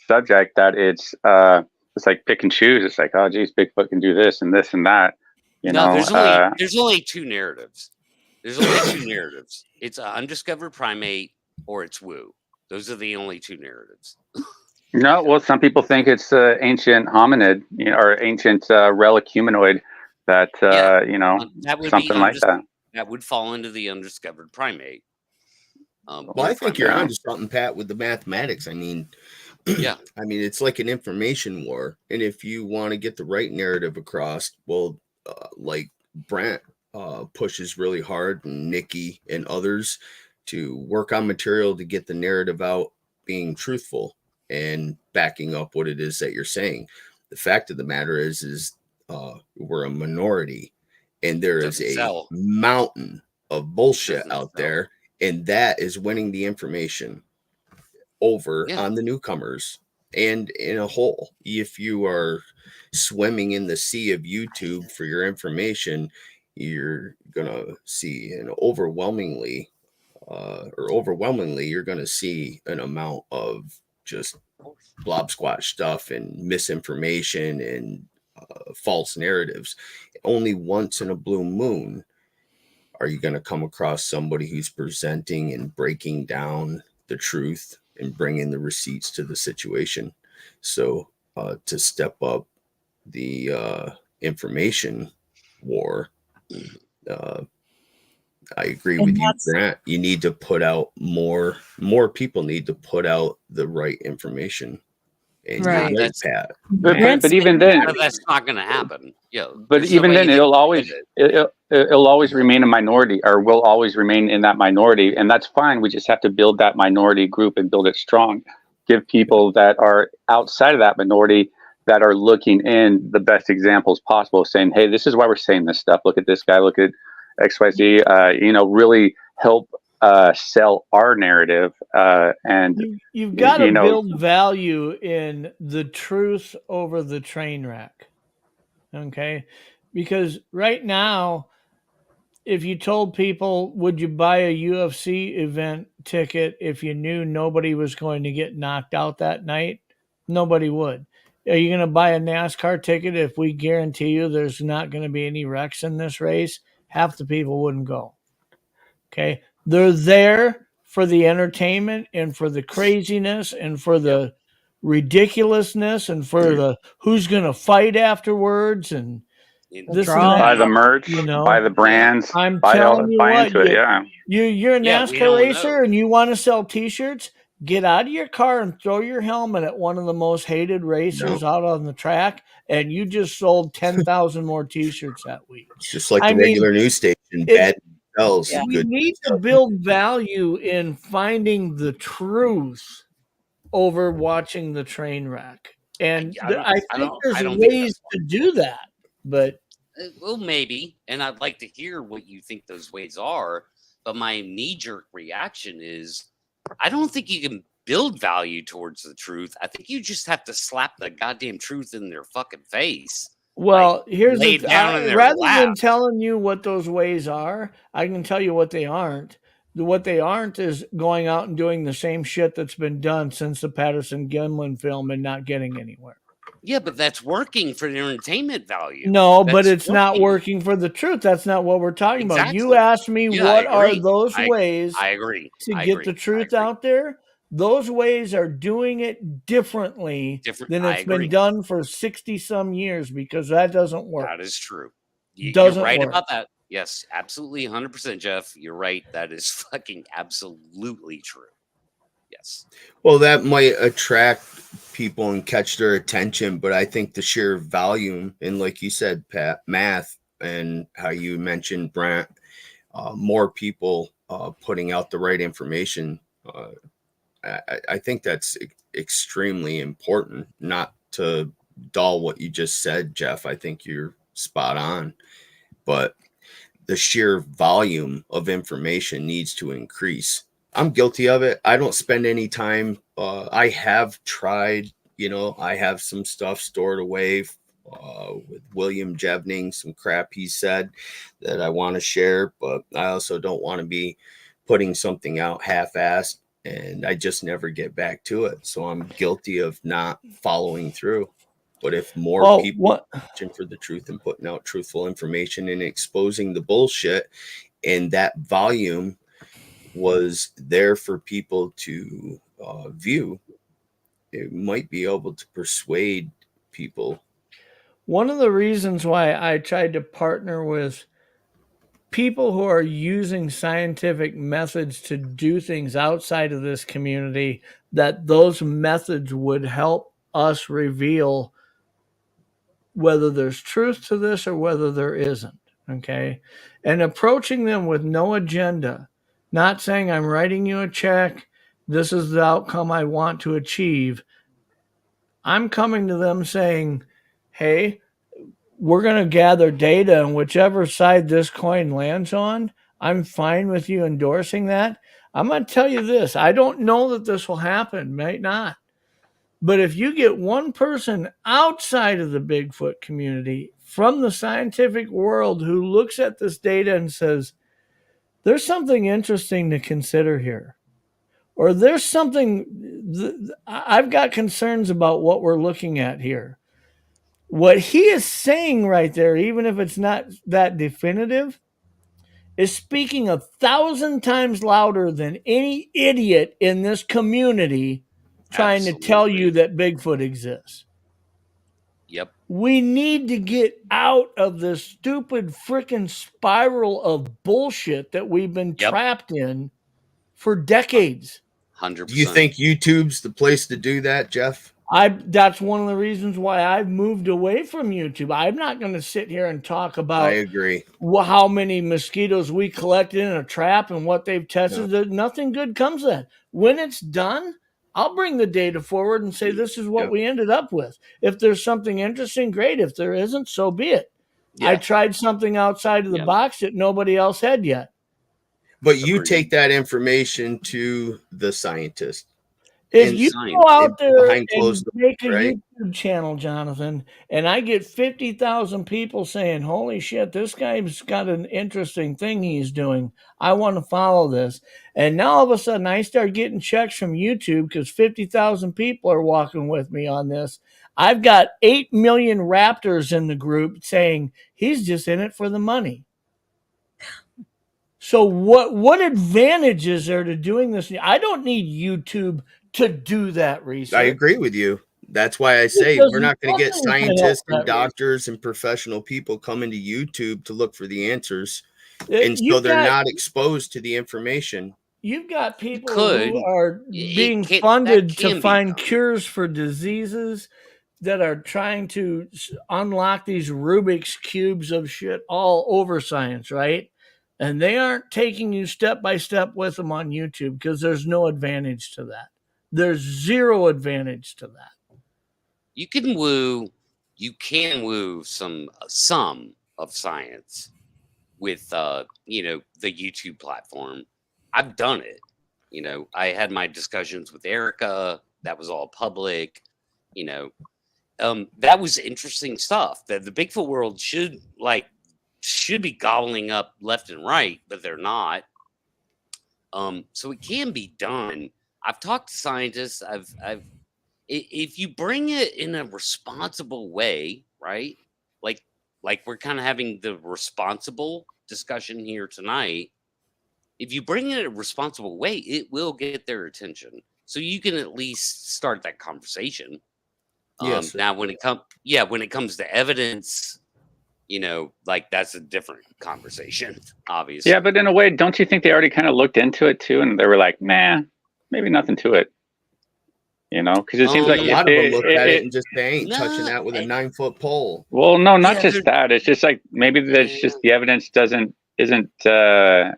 subject that it's like pick and choose. It's like, oh, geez, Bigfoot can do this and this and that. You know, there's only two narratives. There's only two narratives. It's an undiscovered primate or it's woo. Those are the only two narratives. No, well, some people think it's ancient hominid, or ancient relic humanoid that, that would something like that. That would fall into the undiscovered primate. Well, I think you're onto something, Pat, with the mathematics. I mean, yeah. I mean, it's like an information war. And if you want to get the right narrative across, well, like Brent pushes really hard, and Nikki and others, to work on material to get the narrative out being truthful and backing up what it is that you're saying. The fact of the matter is we're a minority, and there is a mountain of bullshit out there, and that is winning the information over on the newcomers. And in a whole, if you are swimming in the sea of YouTube for your information, you're gonna see an overwhelmingly, you're gonna see an amount of just blob squatch stuff and misinformation and false narratives. Only once in a blue moon are you going to come across somebody who's presenting and breaking down the truth and bringing the receipts to the situation. So to step up the information war, I agree with you, Grant. You need to put out more people need to put out the right information. And right. Pat. But even then, that's not going to happen. Yeah. But even then, it'll always remain a minority, or will always remain in that minority, and that's fine. We just have to build that minority group and build it strong. Give people that are outside of that minority, that are looking in, the best examples possible, saying, "Hey, this is why we're saying this stuff. Look at this guy. Look at XYZ." Really help sell our narrative, and you've got to build value in the truth over the train wreck. Okay, because right now, if you told people, would you buy a UFC event ticket if you knew nobody was going to get knocked out that night? Nobody would. Are you going to buy a NASCAR ticket if we guarantee you there's not going to be any wrecks in this race? Half the people wouldn't go. Okay. They're there for the entertainment and for the craziness and for the ridiculousness and for the who's going to fight afterwards and this and that. Buy the merch, buy the brands. I'm telling you what, you're a NASCAR racer and you want to sell T-shirts. Get out of your car and throw your helmet at one of the most hated racers out on the track, and you just sold 10,000 more T-shirts that week. It's just like the regular news station. Bad sells. Yeah. You need to build value in finding the truth over watching the train wreck, and I think there's ways to do that. But well, maybe, and I'd like to hear what you think those ways are. But my knee-jerk reaction is, I don't think you can build value towards the truth. I think you just have to slap the goddamn truth in their fucking face. Well, here's the rather than telling you what those ways are, I can tell you what they aren't. What they aren't is going out and doing the same shit that's been done since the Patterson-Gimlin film and not getting anywhere. Yeah, but that's working for the entertainment value. No, but it's not working for the truth. That's not what we're talking about. You asked me what are those ways to get the truth out there. Those ways are doing it differently than it's been done for 60-some years, because that doesn't work. That is true. You're right about that. Yes, absolutely, 100%, Jeff. You're right. That is fucking absolutely true. Yes. Well, that might attract people and catch their attention, but I think the sheer volume, and like you said, Pat, math, and how you mentioned, Brent, more people putting out the right information, I think that's extremely important. Not to dull what you just said, Jeff. I think you're spot on, but the sheer volume of information needs to increase. I'm guilty of it. I don't spend any time. I have tried, I have some stuff stored away with William Jevning, some crap he said that I want to share, but I also don't want to be putting something out half-assed, and I just never get back to it. So I'm guilty of not following through. But if more Oh, people what? are searching for the truth and putting out truthful information and exposing the bullshit, and that volume was there for people to view, it might be able to persuade people. One of the reasons why I tried to partner with people who are using scientific methods to do things outside of this community, that those methods would help us reveal whether there's truth to this or whether there isn't. Okay. And approaching them with no agenda, not saying I'm writing you a check, this is the outcome I want to achieve. I'm coming to them saying, hey, we're going to gather data, and whichever side this coin lands on, I'm fine with you endorsing that. I'm going to tell you this. I don't know that this will happen, might not. But if you get one person outside of the Bigfoot community from the scientific world who looks at this data and says, there's something interesting to consider here, or there's something, I've got concerns about what we're looking at here. What he is saying right there, even if it's not that definitive, is speaking 1,000 times louder than any idiot in this community trying to tell you that Bigfoot exists. Yep. We need to get out of this stupid freaking spiral of bullshit that we've been trapped in for decades. 100%. Do you think YouTube's the place to do that, Jeff? That's one of the reasons why I've moved away from YouTube. I'm not going to sit here and talk about I agree. How many mosquitoes we collected in a trap and what they've tested. No. Nothing good comes of that. When it's done, I'll bring the data forward and say, this is what we ended up with. If there's something interesting, great. If there isn't, so be it. I tried something outside of the box that nobody else had yet. But you take that information to the scientist. If you go out there and make a YouTube channel, Jonathan, and I get 50,000 people saying, holy shit, this guy's got an interesting thing he's doing, I want to follow this. And now all of a sudden I start getting checks from YouTube because 50,000 people are walking with me on this. I've got 8 million raptors in the group saying he's just in it for the money. So what advantage is there to doing this? I don't need YouTube to do that research. I agree with you. That's why I say we're not going to get scientists and doctors and professional people coming to YouTube to look for the answers. And so they're not exposed to the information. You've got people who are being funded to find cures for diseases that are trying to unlock these Rubik's cubes of shit all over science, right? And they aren't taking you step by step with them on YouTube because there's no advantage to that. There's zero advantage to that. You can woo some of science with the YouTube platform. I've done it. I had my discussions with Erica. That was all public. That was interesting stuff that the Bigfoot world should be gobbling up left and right, but they're not. So it can be done. I've talked to scientists. If you bring it in a responsible way, right? Like we're kind of having the responsible discussion here tonight. If you bring it in a responsible way, it will get their attention. So you can at least start that conversation. Yes. Now, when it comes to evidence, that's a different conversation, obviously. Yeah, but in a way, don't you think they already kind of looked into it too, and they were like, "Nah, maybe nothing to it." Because it seems like a lot of them look at it and just they ain't touching that with a 9-foot pole. Well, no, not just that. It's just like maybe that's just the evidence isn't that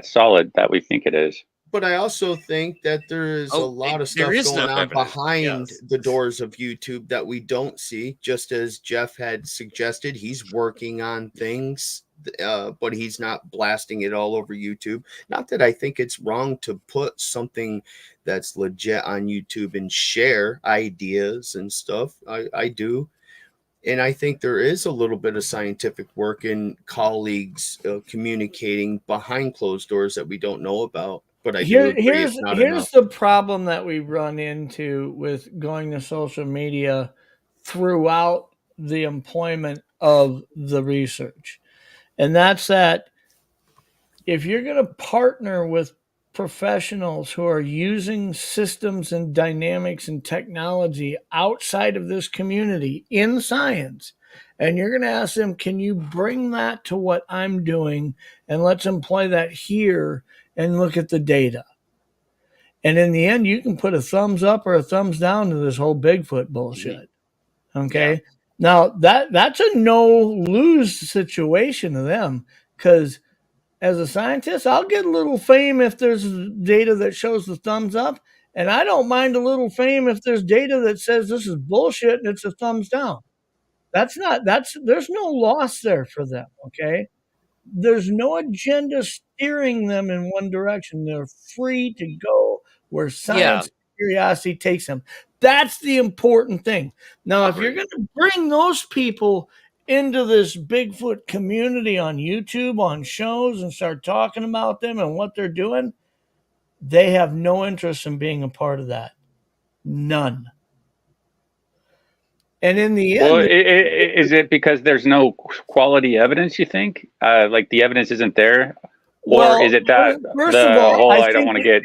solid that we think it is. But I also think that there is a lot of stuff going on behind the doors of YouTube that we don't see. Just as Jeff had suggested, he's working on things, but he's not blasting it all over YouTube. Not that I think it's wrong to put something that's legit on YouTube and share ideas and stuff. I do. And I think there is a little bit of scientific work in colleagues communicating behind closed doors that we don't know about. But here's the problem that we run into with going to social media throughout the employment of the research. And that's that if you're going to partner with professionals who are using systems and dynamics and technology outside of this community in science, and you're going to ask them, can you bring that to what I'm doing and let's employ that here and look at the data? And in the end, you can put a thumbs up or a thumbs down to this whole Bigfoot bullshit. Okay. Yeah. Now that's a no-lose situation to them, because as a scientist, I'll get a little fame if there's data that shows the thumbs up, and I don't mind a little fame if there's data that says this is bullshit and it's a thumbs down. There's no loss there for them. Okay. There's no agenda steering them in one direction. They're free to go where science and curiosity takes them. That's the important thing. Now, if you're going to bring those people into this Bigfoot community on YouTube, on shows, and start talking about them and what they're doing, they have no interest in being a part of that. None. And in the end, well, is it because there's no quality evidence, you think? Like the evidence isn't there? Or is it that first of all, I don't want to get...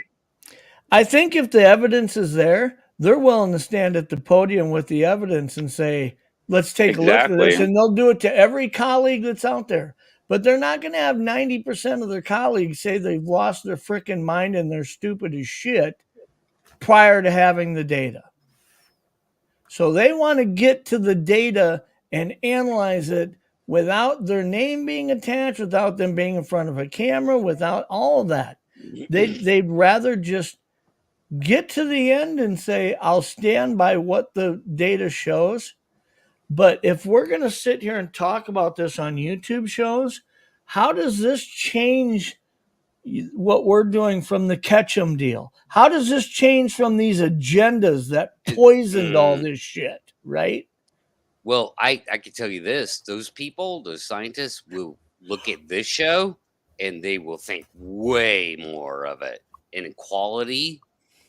I think if the evidence is there, they're willing to stand at the podium with the evidence and say, let's take a look at this. And they'll do it to every colleague that's out there. But they're not going to have 90% of their colleagues say they've lost their freaking mind and they're stupid as shit prior to having the data. So they want to get to the data and analyze it without their name being attached, without them being in front of a camera, without all of that. They'd rather just get to the end and say, I'll stand by what the data shows. But if we're going to sit here and talk about this on YouTube shows, how does this change what we're doing from the Ketchum deal? How does this change from these agendas that poisoned all this shit, right? Well, I can tell you this. Those people, those scientists will look at this show and they will think way more of it in quality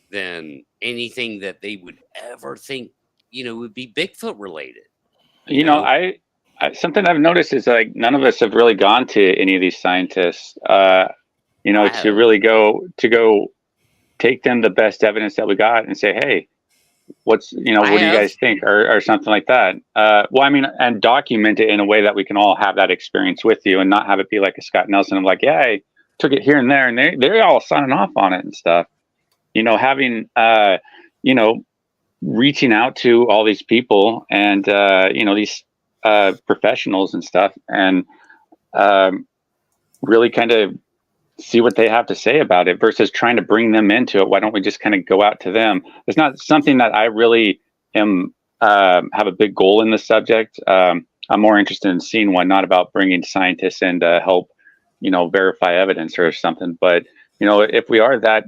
than anything that they would ever think, would be Bigfoot related. You know, I something I've noticed is like none of us have really gone to any of these scientists, to really go take them the best evidence that we got and say, hey, what do you guys think, or something like that. And document it in a way that we can all have that experience with you and not have it be like a Scott Nelson of like, yeah, I took it here and there, and they're all signing off on it and stuff. Having reaching out to all these people and these professionals and stuff, and really kind of see what they have to say about it versus trying to bring them into it. Why don't we just kind of go out to them? It's not something that I really am have a big goal in the subject. I'm more interested in seeing one, not about bringing scientists in to help verify evidence or something. But if we are that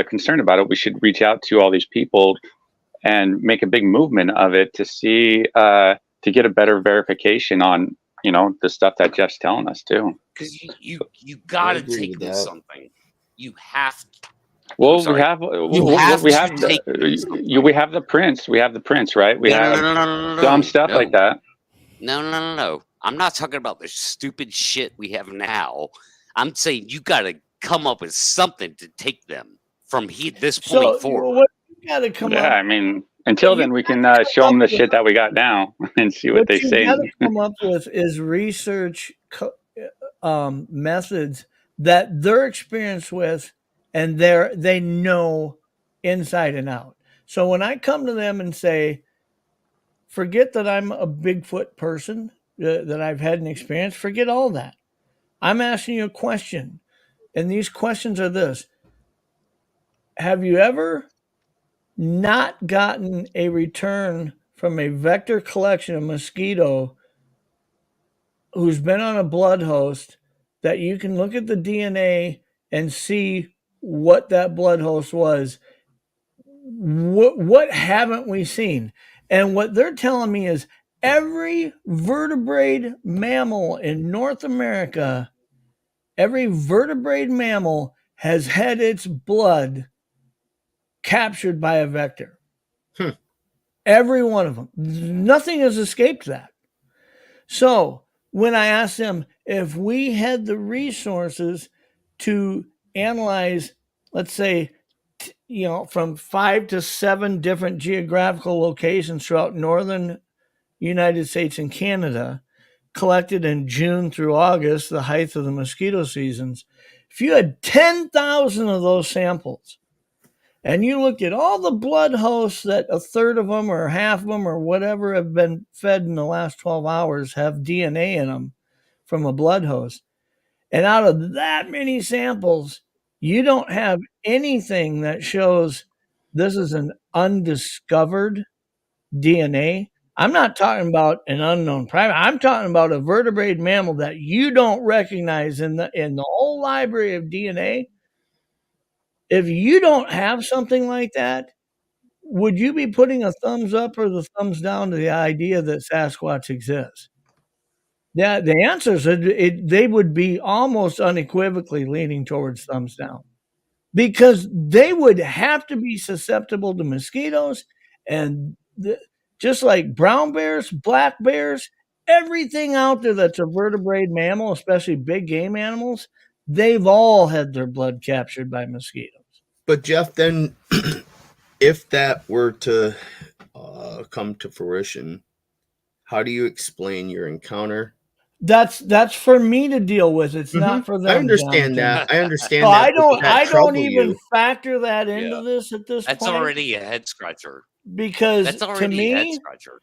concerned about it, we should reach out to all these people and make a big movement of it to see to get a better verification on the stuff that Jeff's telling us too. Because you got to take them something. You have to. Well, we have the prints. We have the prints, right? We have dumb stuff like that. No. I'm not talking about the stupid shit we have now. I'm saying you got to come up with something to take them from this point forward. What you got to come up. I mean, until then, we can show them the shit that we got now and see what they say. What you got to come up with is research methods that they're experienced with and they know inside and out. So when I come to them and say, forget that I'm a Bigfoot person, that I've had an experience, forget all that. I'm asking you a question. And these questions are this. Have you ever not gotten a return from a vector collection of mosquito who's been on a blood host that you can look at the DNA and see what that blood host was? What haven't we seen? And what they're telling me is every vertebrate mammal in North America, every vertebrate mammal has had its blood captured by a vector. Every one of them. Nothing has escaped that. So when I asked them if we had the resources to analyze, let's say, from 5 to 7 different geographical locations throughout northern United States and Canada, collected in June through August, the height of the mosquito seasons, if you had 10,000 of those samples, and you looked at all the blood hosts that a third of them or half of them or whatever have been fed in the last 12 hours have DNA in them from a blood host, and out of that many samples, you don't have anything that shows this is an undiscovered DNA. I'm not talking about an unknown primate. I'm talking about a vertebrate mammal that you don't recognize in the whole library of DNA. If you don't have something like that, would you be putting a thumbs up or the thumbs down to the idea that Sasquatch exists? Yeah, the answer is they would be almost unequivocally leaning towards thumbs down, because they would have to be susceptible to mosquitoes and just like brown bears, black bears, everything out there that's a vertebrate mammal, especially big game animals, they've all had their blood captured by mosquitoes. But Jeff, then if that were to come to fruition, how do you explain your encounter? That's for me to deal with. It's not for them. I understand Jonathan. that. I understand So that. I don't even factor that into this at this That's point. already a head scratcher. Because That's to already a head me, scratcher.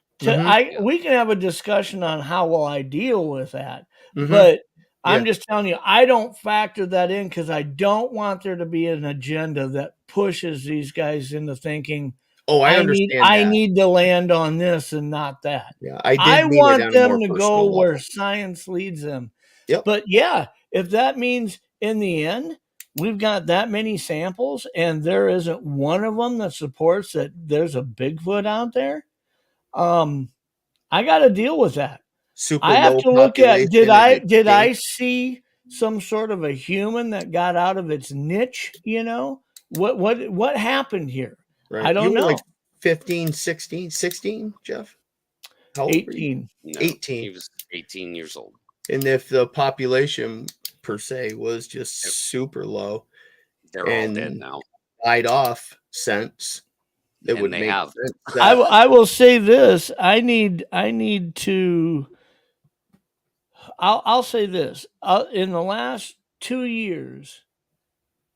we can have a discussion on how will I deal with that. But I'm just telling you, I don't factor that in because I don't want there to be an agenda that pushes these guys into thinking, oh, I understand. I need to land on this and not that. Yeah, I want them to go where science leads them. Yep. But yeah, if that means in the end we've got that many samples and there isn't one of them that supports that there's a Bigfoot out there, I got to deal with that. I have to look at, did I see some sort of a human that got out of its niche? What happened here? Right. I don't know. Like 15, 16, Jeff? How old 18. No, 18. He was 18 years old. And if the population per se was just super low, they're all dead now. Died off since it would make sense. I will say this. I'll say this. In the last 2 years,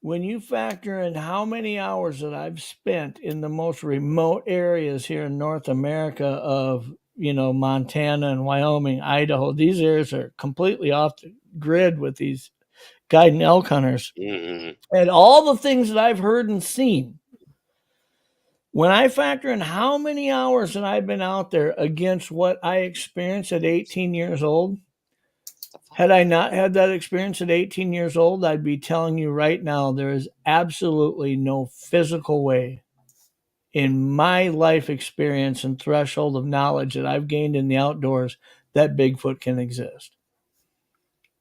when you factor in how many hours that I've spent in the most remote areas here in North America of, Montana and Wyoming, Idaho, these areas are completely off the grid with these guiding elk hunters. And all the things that I've heard and seen, when I factor in how many hours that I've been out there against what I experienced at 18 years old, had I not had that experience at 18 years old, I'd be telling you right now, there is absolutely no physical way in my life experience and threshold of knowledge that I've gained in the outdoors that Bigfoot can exist.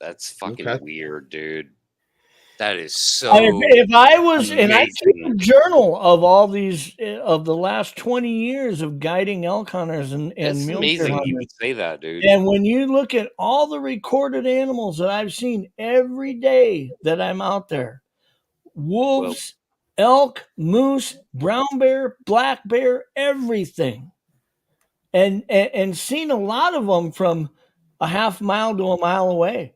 That's fucking weird, dude. That is so. If I was, amazing. And I keep a journal of all these of the last 20 years of guiding elk hunters and it's amazing hunters. You would say that, dude. And when you look at all the recorded animals that I've seen every day that I'm out there, wolves, elk, moose, brown bear, black bear, everything, and seen a lot of them from a half mile to a mile away.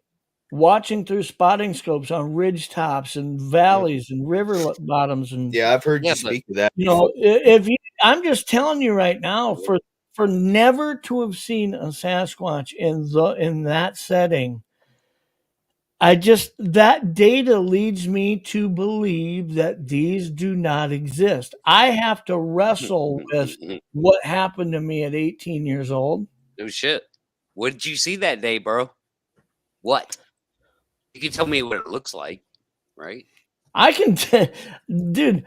Watching through spotting scopes on ridge tops and valleys and river bottoms, and I've heard you speak to that. I'm just telling you right now, for never to have seen a Sasquatch in that setting, that data leads me to believe that these do not exist. I have to wrestle with what happened to me at 18 years old. No shit. What did you see that day, bro? What? You can tell me what it looks like, right? I can dude,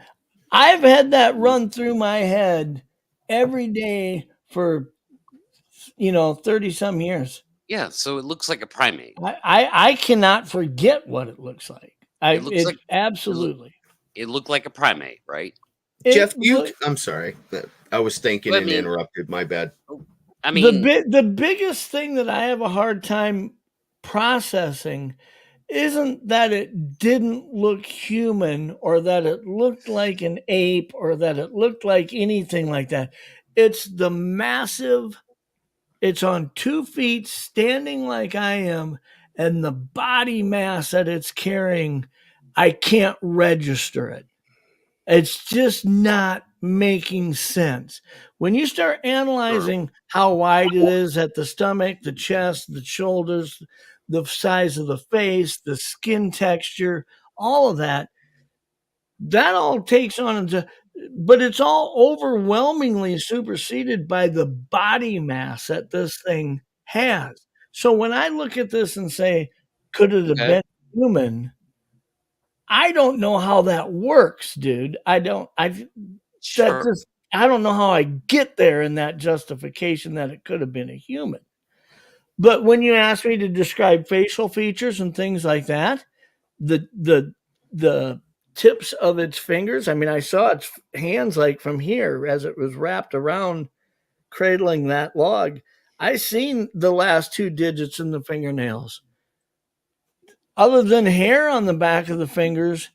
I've had that run through my head every day for 30 some years. Yeah, so it looks like a primate. I cannot forget what it looks like. Absolutely. It looked like a primate, right? Jeff, I'm sorry. I was thinking Well, I and mean- interrupted. My bad. I mean, the biggest thing that I have a hard time processing isn't that it didn't look human or that it looked like an ape or that it looked like anything like that. It's the massive, it's on 2 feet, standing like I am, and the body mass that it's carrying, I can't register it. It's just not making sense. When you start analyzing how wide it is at the stomach, the chest, the shoulders, the size of the face, the skin texture, all of that, that all takes on into, but it's all overwhelmingly superseded by the body mass that this thing has. So when I look at this and say, could it have been human? I don't know how that works, dude. I don't know how I get there in that justification that it could have been a human. But when you ask me to describe facial features and things like that, the tips of its fingers, I mean, I saw its hands like from here as it was wrapped around cradling that log. I seen the last 2 digits in the fingernails. Other than hair on the back of the fingers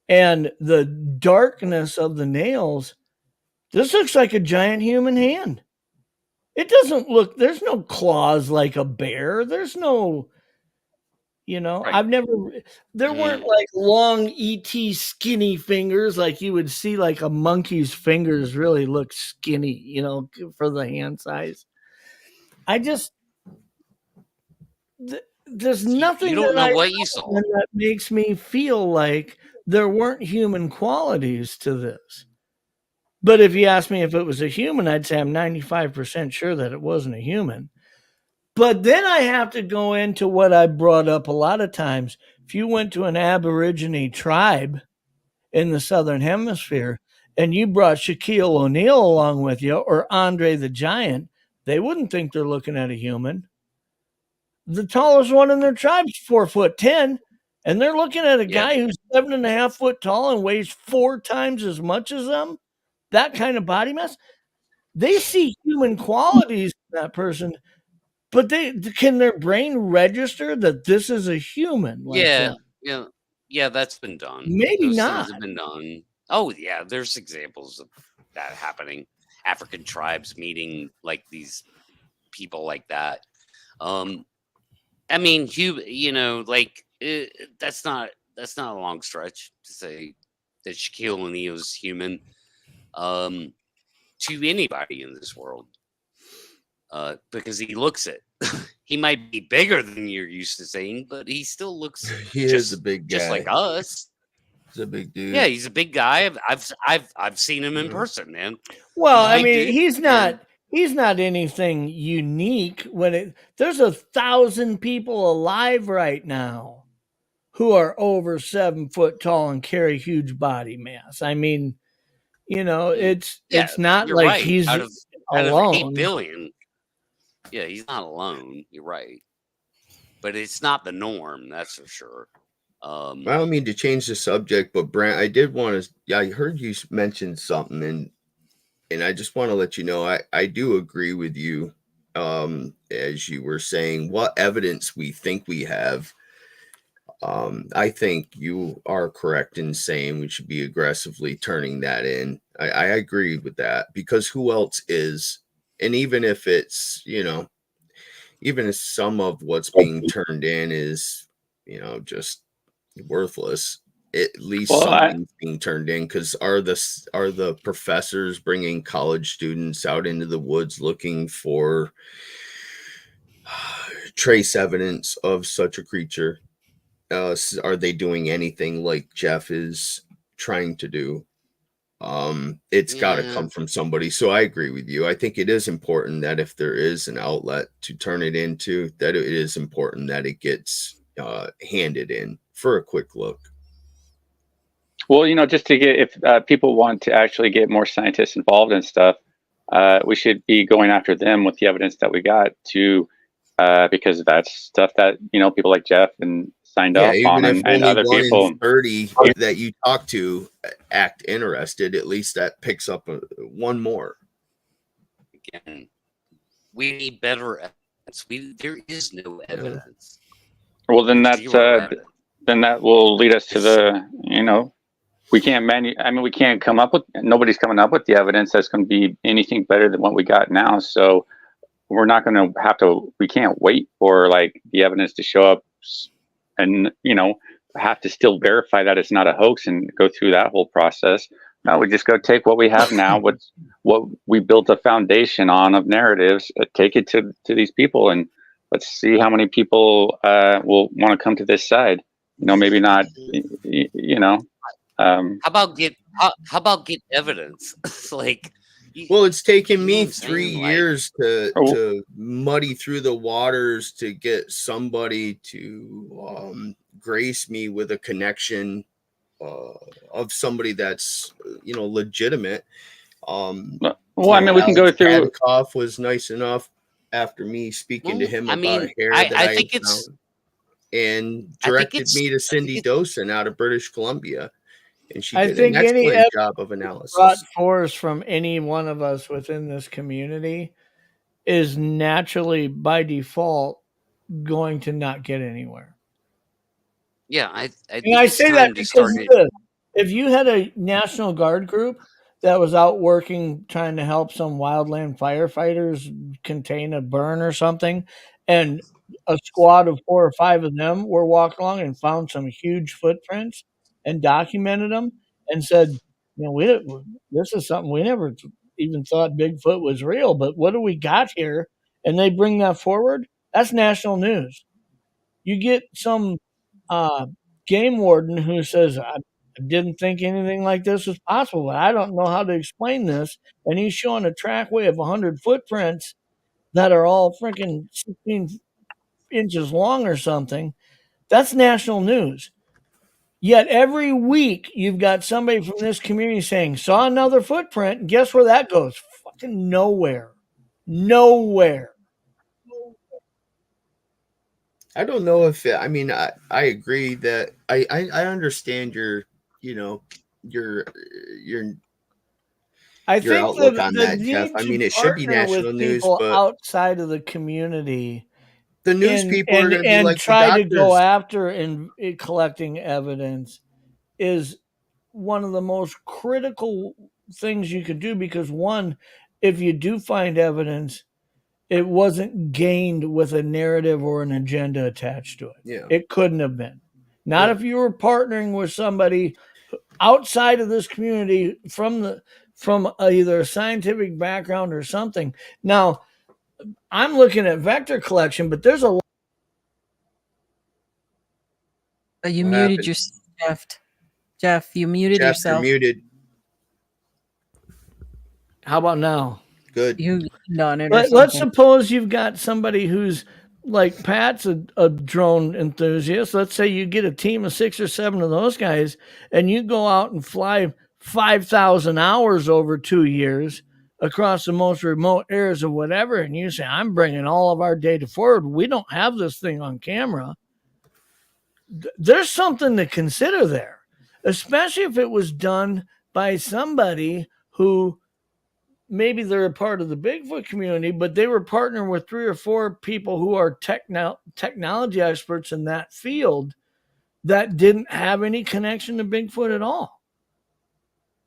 and the darkness of the nails, this looks like a giant human hand. It doesn't look, there's no claws like a bear. There's no, I've never, there weren't like long ET skinny fingers like you would see, like a monkey's fingers really look skinny, for the hand size. There's nothing you don't know what you saw that makes me feel like there weren't human qualities to this. But if you ask me if it was a human, I'd say I'm 95% sure that it wasn't a human. But then I have to go into what I brought up a lot of times. If you went to an Aborigine tribe in the Southern Hemisphere and you brought Shaquille O'Neal along with you or Andre the Giant, they wouldn't think they're looking at a human. The tallest one in their tribe is 4'10", and they're looking at a guy who's 7.5 foot tall and weighs 4 times as much as them. That kind of body mass. They see human qualities in that person, but can their brain register that this is a human? Like yeah, that's been done. Maybe Those not. things have been done. Oh yeah, there's examples of that happening. African tribes meeting like these people like that. I mean, that's not a long stretch to say that Shaquille O'Neal is human to anybody in this world because he looks it. He might be bigger than you're used to seeing, but he still looks. He is a big guy, just like us. He's a big dude. Yeah, he's a big guy. I've seen him in person, man. Well, I mean, he's not anything unique. There's 1,000 people alive right now who are over 7 foot tall and carry huge body mass. I mean, it's not like right. He's out alone. Of 8 billion. Yeah, he's not alone. You're right, but it's not the norm. That's for sure. I don't mean to change the subject, but Brent, I did want to. Yeah, I heard you mention something, and I just want to let you know I do agree with you. As you were saying, what evidence we think we have. I think you are correct in saying we should be aggressively turning that in. I agree with that because who else is? And even if it's, even if some of what's being turned in is, just worthless, at least something's being turned in. Because are the professors bringing college students out into the woods looking for trace evidence of such a creature? Are they doing anything like Jeff is trying to do? It's got to come from somebody. So I agree with you. I think it is important that if there is an outlet to turn it into, that it is important that it gets handed in for a quick look. Well, just to get, if people want to actually get more scientists involved and stuff, we should be going after them with the evidence that we got to, because that's stuff that, people like Jeff and signed Yeah, off even on, if and only other 1 people. in 30 that you talk to act interested, at least that picks up one more. Again, we need better evidence. There is no evidence. Well, then There's that's zero evidence. then that will lead us to the, we can't we can't come up with, nobody's coming up with the evidence that's going to be anything better than what we got now. So we're not going to we can't wait for like the evidence to show up and, have to still verify that it's not a hoax and go through that whole process. No, we just go take what we have now, what we built a foundation on of narratives, take it to these people, and let's see how many people will want to come to this side. Maybe not, How about get evidence? Like, well, it's taken you know me what I'm saying? 3 Like- years to muddy through the waters to get somebody to grace me with a connection of somebody that's legitimate. well, we can go through. Hadcoff was nice enough after me speaking to him about a hair that I think had it's found, and directed me to Cindy Dosen out of British Columbia, and she did an excellent job of analysis. Brought forth from any one of us within this community is naturally by default going to not get anywhere. Yeah, I think and I it's say time that to because start of this. If you had a National Guard group that was out working trying to help some wildland firefighters contain a burn or something, and a squad of 4 or 5 of them were walking along and found some huge footprints and documented them and said, this is something we never even thought Bigfoot was real, but what do we got here? And they bring that forward. That's national news. You get some game warden who says, I didn't think anything like this was possible, but I don't know how to explain this. And he's showing a trackway of 100 footprints that are all freaking 16 inches long or something. That's national news. Yet every week you've got somebody from this community saying, saw another footprint. And guess where that goes? Fucking nowhere. Nowhere. I don't know if I agree that I understand your outlook on that, Jeff. I mean, it should be national news, but outside of the community, the news people are going to be like try to go after and collecting evidence is one of the most critical things you could do, because one, if you do find evidence, it wasn't gained with a narrative or an agenda attached to it. Yeah. It couldn't have been. Not if you were partnering with somebody outside of this community from either a scientific background or something. Now, I'm looking at vector collection, but there's a lot. You muted yourself, Jeff. Jeff, you muted yourself. You're muted. How about now? Good. Let's suppose you've got somebody who's like Pat's a drone enthusiast. Let's say you get a team of 6 or 7 of those guys, and you go out and fly 5,000 hours over 2 years across the most remote areas of whatever, and you say, I'm bringing all of our data forward. We don't have this thing on camera. There's something to consider there, especially if it was done by somebody who maybe they're a part of the Bigfoot community, but they were partnering with 3 or 4 people who are technology experts in that field that didn't have any connection to Bigfoot at all.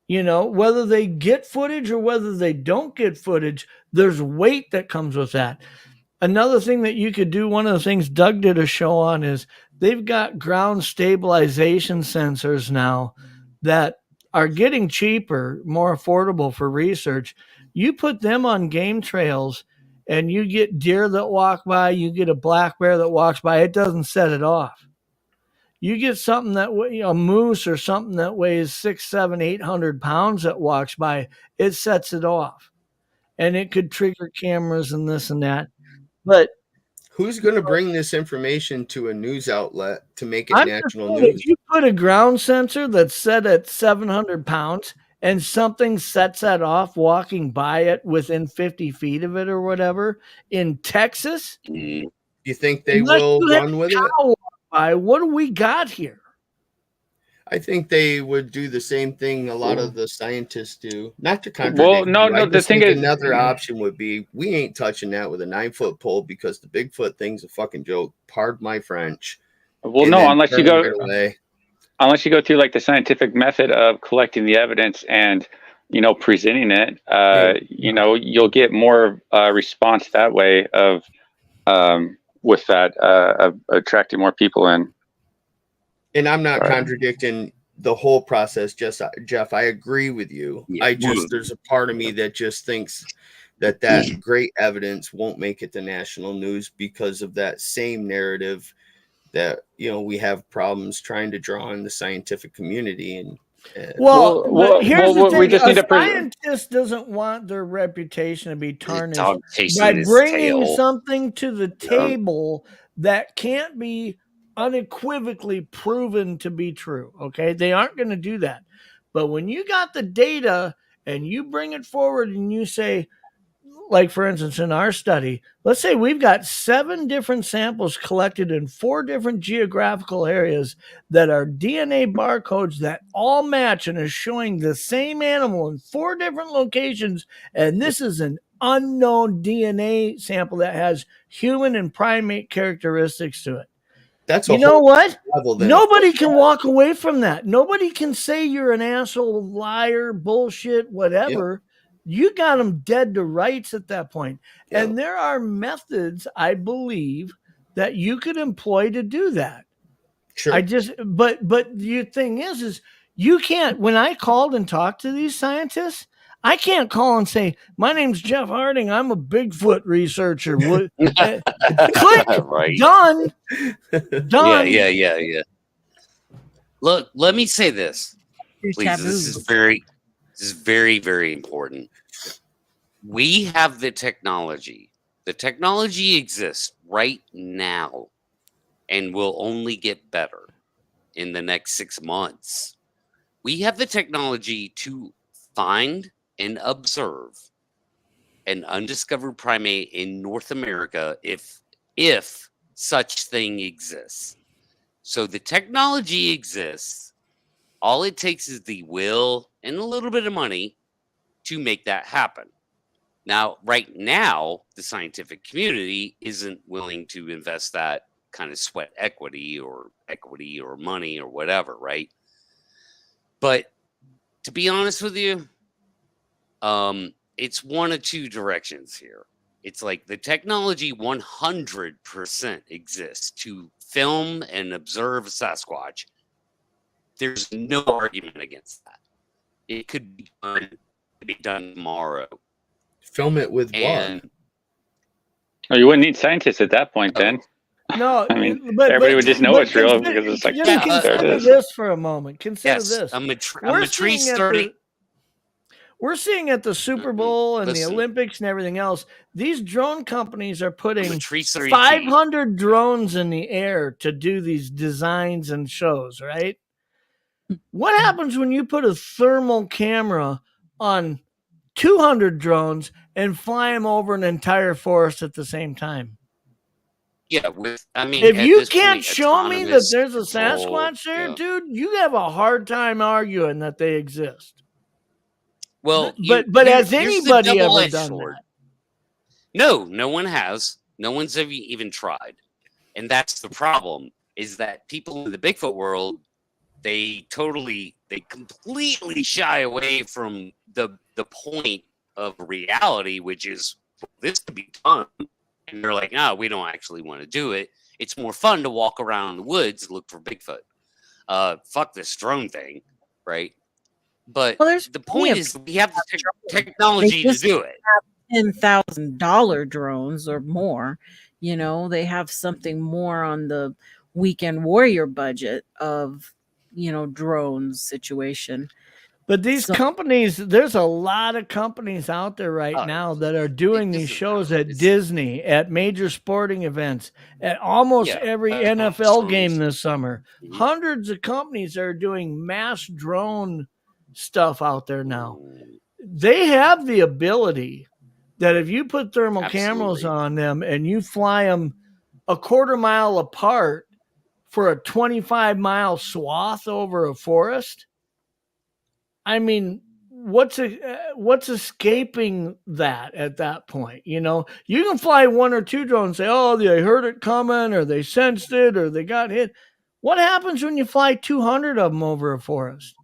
Whether they get footage or whether they don't get footage, there's weight that comes with that. Another thing that you could do, one of the things Doug did a show on, is they've got ground stabilization sensors now that are getting cheaper, more affordable for research. You put them on game trails and you get deer that walk by, you get a black bear that walks by, it doesn't set it off. You get something that a moose or something that weighs 600, 700, 800 pounds that walks by, it sets it off. And it could trigger cameras and this and that. But who's going to bring this information to a news outlet to make it national news? If you put a ground sensor that's set at 700 pounds and something sets that off walking by it within 50 feet of it or whatever in Texas, you think they will run with it? Walk verify what do we got here? I think they would do the same thing a lot of the scientists do. Not to contradict Well, no, you, I no. The just thing think is, another option would be we ain't touching that with a 9-foot pole because the Bigfoot thing's a fucking joke. Pardon my French. well, And no, then unless you turn go, right away. unless you go through like the scientific method of collecting the evidence and presenting it, you'll get more response that way of with that of attracting more people in. And I'm not Right. contradicting the whole process, just Jeff. I agree with you. Yeah. There's a part of me that just thinks that great evidence won't make it to national news because of that same narrative that we have problems trying to draw in the scientific community. And but here's the thing: we just need a to scientist doesn't want their reputation to be tarnished Dog chasing by his bringing tail. something to the table that can't be unequivocally proven to be true. Okay, they aren't going to do that. But when you got the data and you bring it forward and you say, like for instance, in our study, let's say we've got 7 different samples collected in 4 different geographical areas that are DNA barcodes that all match and is showing the same animal in 4 different locations. And this is an unknown DNA sample that has human and primate characteristics to it. that's You know what? level. Nobody can walk away from that. Nobody can say you're an asshole, liar, bullshit, whatever. You got them dead to rights at that point. Yep. And there are methods, I believe, that you could employ to do that. Sure. But the thing is you can't, when I called and talked to these scientists, I can't call and say, my name's Jeff Harding. I'm a Bigfoot researcher. Click, Right. done. Yeah. Look, let me say this. There's Please, this is very, very important. We have the technology. The technology exists right now and will only get better in the next 6 months. We have the technology to find and observe an undiscovered primate in North America if such thing exists. So the technology exists. All it takes is the will and a little bit of money to make that happen. Now, right now, the scientific community isn't willing to invest that kind of sweat equity or money or whatever, right? But to be honest with you, it's one of two directions here. It's like the technology 100% exists to film and observe a Sasquatch. There's no argument against that. It could be done tomorrow. Film it with what? Oh, you wouldn't need scientists at that point, then. No, I mean, everybody would just know it's real because it's like, just there it consider is. this for a moment. Consider Yes, this. I'm a tree sturdy. We're seeing at the Super Bowl and Listen. the Olympics and everything else, these drone companies are putting tree sturdy 500 drones in the air to do these designs and shows, right? What happens when you put a thermal camera on 200 drones and fly them over an entire forest at the same time? Yeah, if you can't show me that there's a Sasquatch there, dude, you have a hard time arguing that they exist. Well, but has anybody ever done that? No one has. No one's ever even tried. And that's the problem, is that people in the Bigfoot world, they completely shy away from the point of reality, which is this could be done. And they're like, no, we don't actually want to do it. It's more fun to walk around in the woods and look for Bigfoot. Fuck this drone thing, right? But the point is we have the technology to do it. $10,000 drones or more. You know, they have something more on the weekend warrior budget of, drones situation. But these companies, there's a lot of companies out there right now that are doing these shows at Disney, at major sporting events, at almost every NFL game this summer. Mm-hmm. Hundreds of companies are doing mass drone stuff out there now. They have the ability that if you put thermal cameras on them and you fly them a quarter mile apart for a 25-mile swath over a forest? I mean, what's escaping that at that point? You know, you can fly 1 or 2 drones and say, oh, they heard it coming, or they sensed it, or they got hit. What happens when you fly 200 of them over a forest?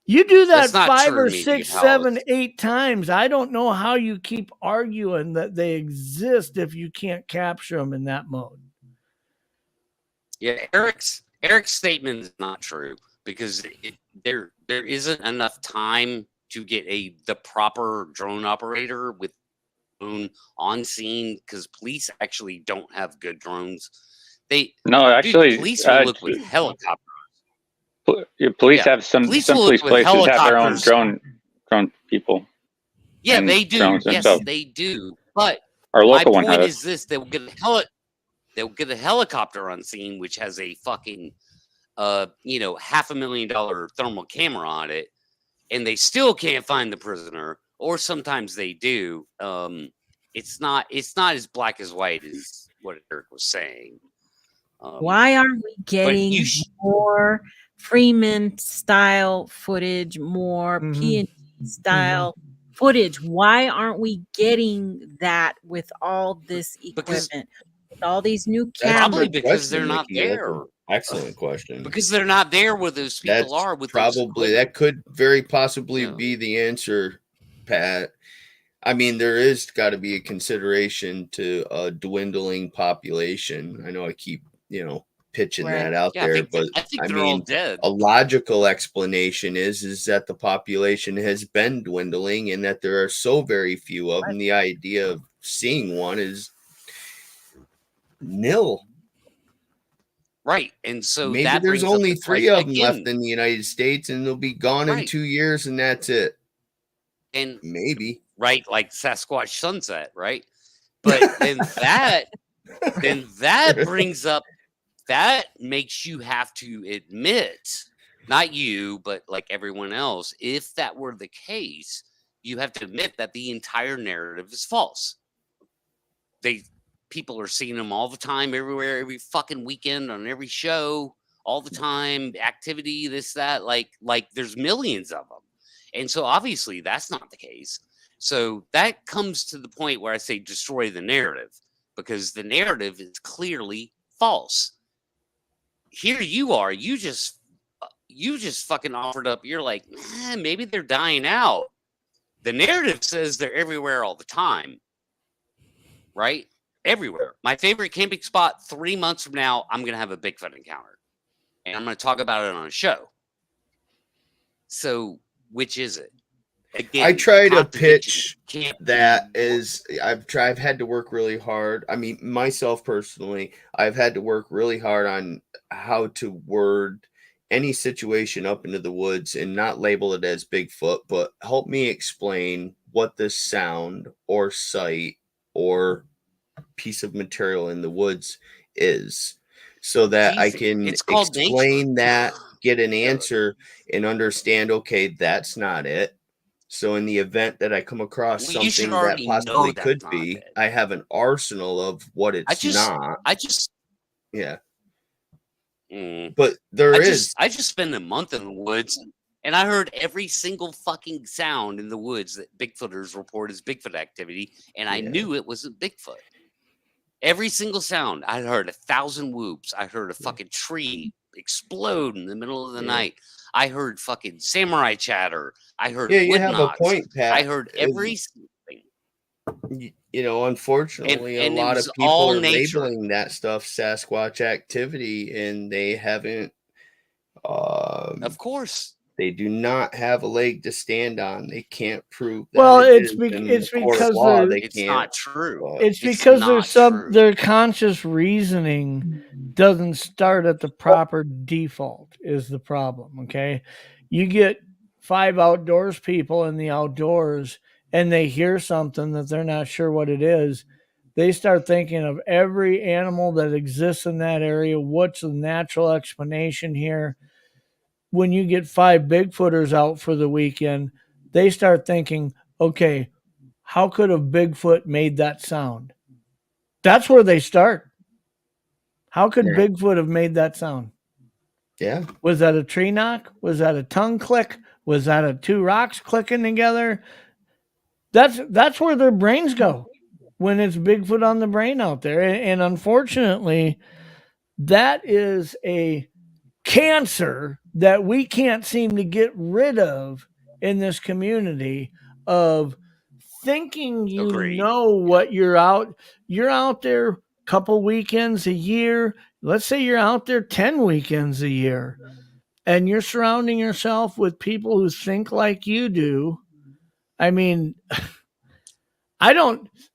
You do that 5 or 6, 7, 8 times. I don't know how you keep arguing that they exist if you can't capture them in that mode. Yeah, Eric's statement is not true, because there isn't enough time to get the proper drone operator with on scene, because police actually don't have good drones. Police will look with helicopters. Police have some police places have their own drone people. Yeah, they do. Yes, they do. But our local my point one is this: they'll get a helicopter on scene, which has a fucking $500,000 thermal camera on it, and they still can't find the prisoner, or sometimes they do. It's not as black as white as what Eric was saying. Why aren't we getting more Freeman style footage, more P&G style footage? Why aren't we getting that with all this equipment, with all these new cameras? Probably because they're not there. Excellent question. Because they're not there where those people are. With probably that could very possibly be the answer, Pat. I mean, there is got to be a consideration to a dwindling population. I know I keep pitching that out there, but I mean, a logical explanation is that the population has been dwindling and that there are so very few of them. The idea of seeing one is nil. Right. And so maybe there's only 3 of them left in the United States, and they'll be gone in 2 years, and that's it. And maybe like Sasquatch Sunset, right? But then that brings up, that makes you have to admit, not you, but like everyone else, if that were the case, you have to admit that the entire narrative is false. People are seeing them all the time, everywhere, every fucking weekend, on every show, all the time, activity, this, that, like there's millions of them. And so obviously that's not the case. So that comes to the point where I say destroy the narrative, because the narrative is clearly false. Here you are, you just fucking offered up. You're like, maybe they're dying out. The narrative says they're everywhere all the time, right? Everywhere. My favorite camping spot, 3 months from now, I'm going to have a Bigfoot encounter, and I'm going to talk about it on a show. So which is it? Again, I try to pitch that as I've had to work really hard. I mean, myself personally, I've had to work really hard on how to word any situation up into the woods and not label it as Bigfoot, but help me explain what this sound or sight or piece of material in the woods is, so that I can explain that, get an answer, and understand, okay, that's not it. So in the event that I come across something that possibly could be, I have an arsenal of what it's not. But I just spent a month in the woods, and I heard every single fucking sound in the woods that Bigfooters report as Bigfoot activity, and I knew it wasn't Bigfoot. Every single sound. I heard 1,000 whoops. I heard a fucking tree explode in the middle of the night. I heard fucking samurai chatter. I heard you have a point, Pat. I heard everything. Unfortunately, a lot of people are labeling that stuff Sasquatch activity, and they haven't. Of course, they do not have a leg to stand on. They can't prove that. Well, it's because it's not true. It's because their conscious reasoning doesn't start at the proper default is the problem. Okay, you get 5 outdoors people in the outdoors, and they hear something that they're not sure what it is. They start thinking of every animal that exists in that area. What's the natural explanation here? When you get 5 Bigfooters out for the weekend, they start thinking, okay, how could a Bigfoot made that sound? That's where they start. How could Yeah. Bigfoot have made that sound? Yeah. Was that a tree knock? Was that a tongue click? Was that a two rocks clicking together? That's where their brains go when it's Bigfoot on the brain out there. And unfortunately, that is a cancer that we can't seem to get rid of in this community of thinking you Agreed. know what you're out there a couple weekends a year. Let's say you're out there 10 weekends a year and you're surrounding yourself with people who think like you do. I mean,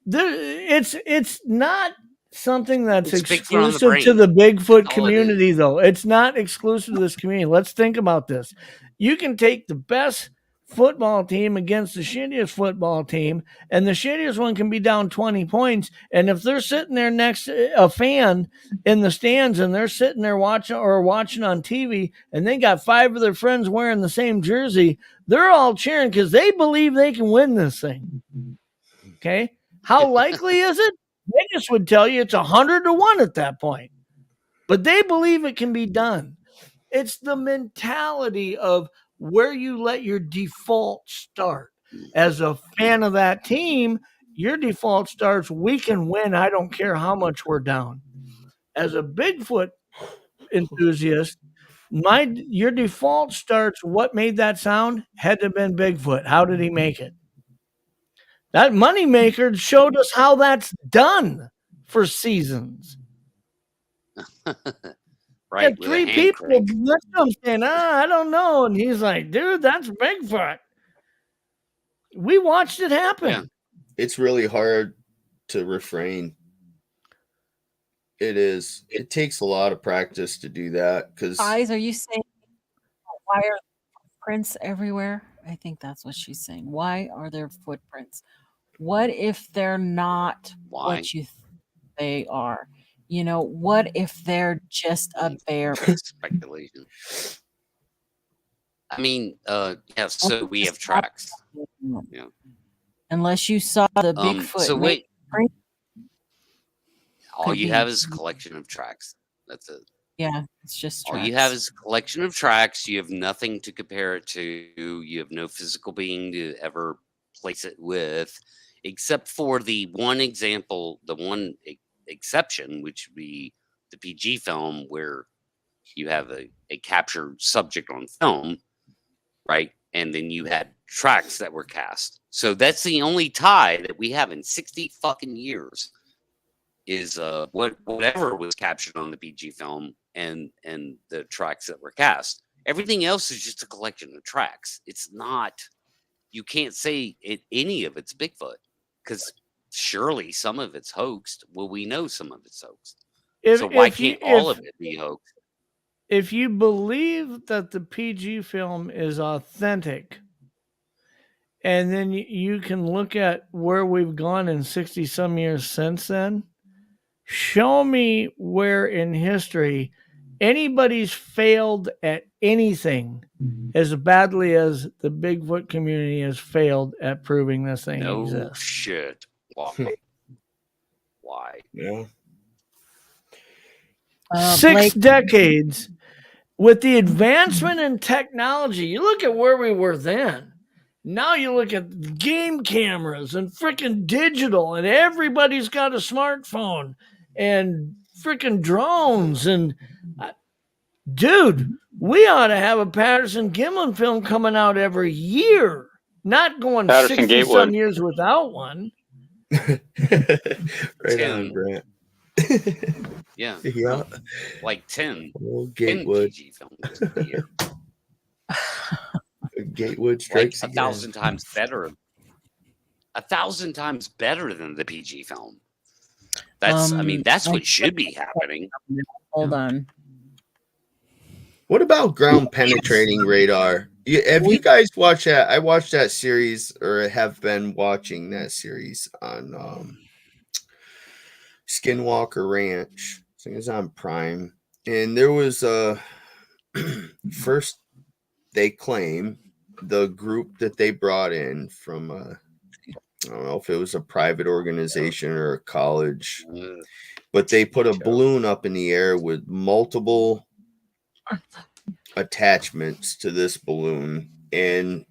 it's not something that's It's Bigfoot on the exclusive to brain. the Bigfoot All it is. community, though. It's not exclusive to this community. Let's think about this. You can take the best football team against the shittiest football team, and the shittiest one can be down 20 points. And if they're sitting there next to a fan in the stands and they're sitting there watching on TV and they got 5 of their friends wearing the same jersey, they're all cheering because they believe they can win this thing. Okay. How likely is it? Vegas would tell you it's 100-1 at that point, but they believe it can be done. It's the mentality of where you let your default start. As a fan of that team, your default starts, we can win. I don't care how much we're down. As a Bigfoot enthusiast, your default starts, what made that sound? Had to have been Bigfoot. How did he make it? That moneymaker showed us how that's done for seasons. Right. Had 3 people next to him saying, I don't know. And he's like, dude, that's Bigfoot. We watched it happen. Yeah. It's really hard to refrain. It is. It takes a lot of practice to do that. Because Eyes, are you saying why are footprints everywhere? I think that's what she's saying. Why are there footprints? What if they're not what you think they are? You know, what if they're just a bear? Speculation. I mean, yeah, so we have tracks. Yeah. Unless you saw the Bigfoot. So wait. All you have is a collection of tracks. That's it. Yeah, it's just tracks. All you have is a collection of tracks. You have nothing to compare it to. You have no physical being to ever place it with, except for the one example, the one exception, which would be the PG film, where you have a captured subject on film, right? And then you had tracks that were cast. So that's the only tie that we have in 60 fucking years is whatever was captured on the PG film and the tracks that were cast. Everything else is just a collection of tracks. It's not, you can't say any of it's Bigfoot because surely some of it's hoaxed. Well, we know some of it's hoaxed. So why can't all of it be hoaxed? If you believe that the PG film is authentic, and then you can look at where we've gone in 60 some years since then, show me where in history anybody's failed at anything as badly as the Bigfoot community has failed at proving this thing exists. Shit. Why? Yeah. 6 decades with the advancement in technology. You look at where we were then. Now you look at game cameras and freaking digital, and everybody's got a smartphone and freaking drones. And dude, we ought to have a Patterson-Gimlin film coming out every year, not going 60 some years without one. Right on, Grant. Yeah. Yeah. Like 10. Old 10 PG films a year. Gatewood strikes like 1,000 times better. 1,000 times better than the PG film. That's, I mean, that's what should be happening. Hold on. What about ground penetrating radar? Have you guys watched that? I watched that series, or have been watching that series on Skinwalker Ranch. I think it's on Prime. And there was first, they claim the group that they brought in from I don't know if it was a private organization or a college, Uh, but they put a show. balloon up in the air with multiple attachments to this balloon, and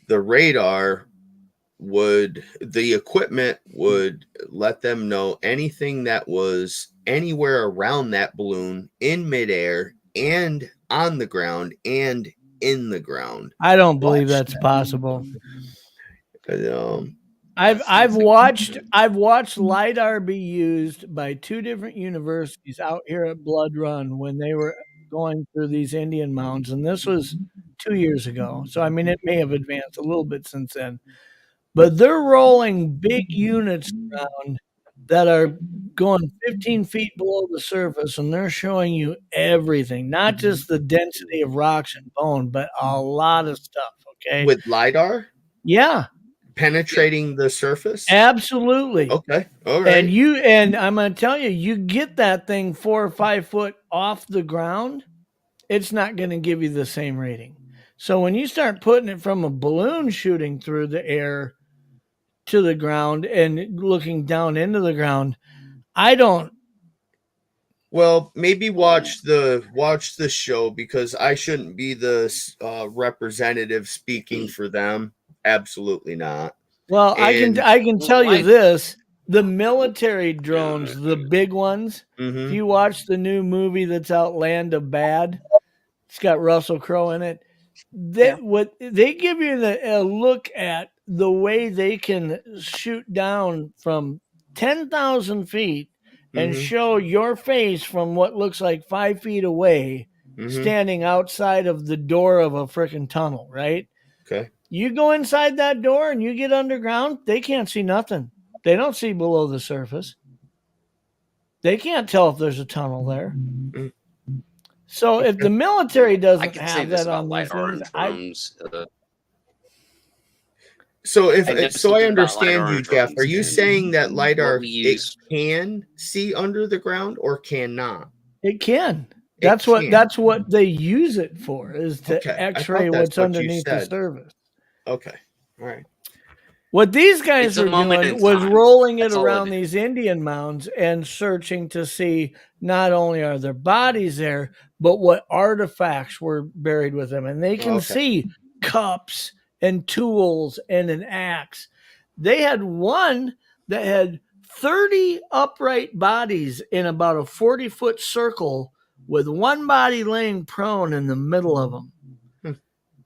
the radar the equipment would let them know anything that was anywhere around that balloon in midair and on the ground and in the ground. I don't believe that's possible. I've watched LiDAR be used by 2 different universities out here at Blood Run when they were going through these Indian mounds, and this was 2 years ago. So I mean, it may have advanced a little bit since then. But they're rolling big units around that are going 15 feet below the surface, and they're showing you everything, not just the density of rocks and bone, but a lot of stuff. Okay. With LiDAR Yeah. penetrating the surface? Absolutely. Okay. All right. And I'm going to tell you, you get that thing 4 or 5 foot off the ground, it's not going to give you the same rating. So when you start putting it from a balloon shooting through the air to the ground and looking down into the ground, I don't. Well, maybe watch the show, because I shouldn't be the representative speaking for them. Absolutely not. Well, I can tell you this: the military drones, the big ones. If you watch the new movie that's out, Land of Bad, it's got Russell Crowe in it. What they give you a look at the way they can shoot down from 10,000 feet and show your face from what looks like 5 feet away, standing outside of the door of a freaking tunnel, right? Okay. You go inside that door and you get underground, they can't see nothing. They don't see below the surface. They can't tell if there's a tunnel there. So if the military doesn't have that on these things, So I understand you, Jeff. Are you saying that LiDAR it can see under the ground or cannot? It can. That's what they use it for, is to X-ray what's underneath the surface. Okay. All right. What these guys were doing was rolling it around these Indian mounds and searching to see not only are there bodies there, but what artifacts were buried with them. And they can see cups and tools and an axe. They had one that had 30 upright bodies in about a 40-foot circle with one body laying prone in the middle of them.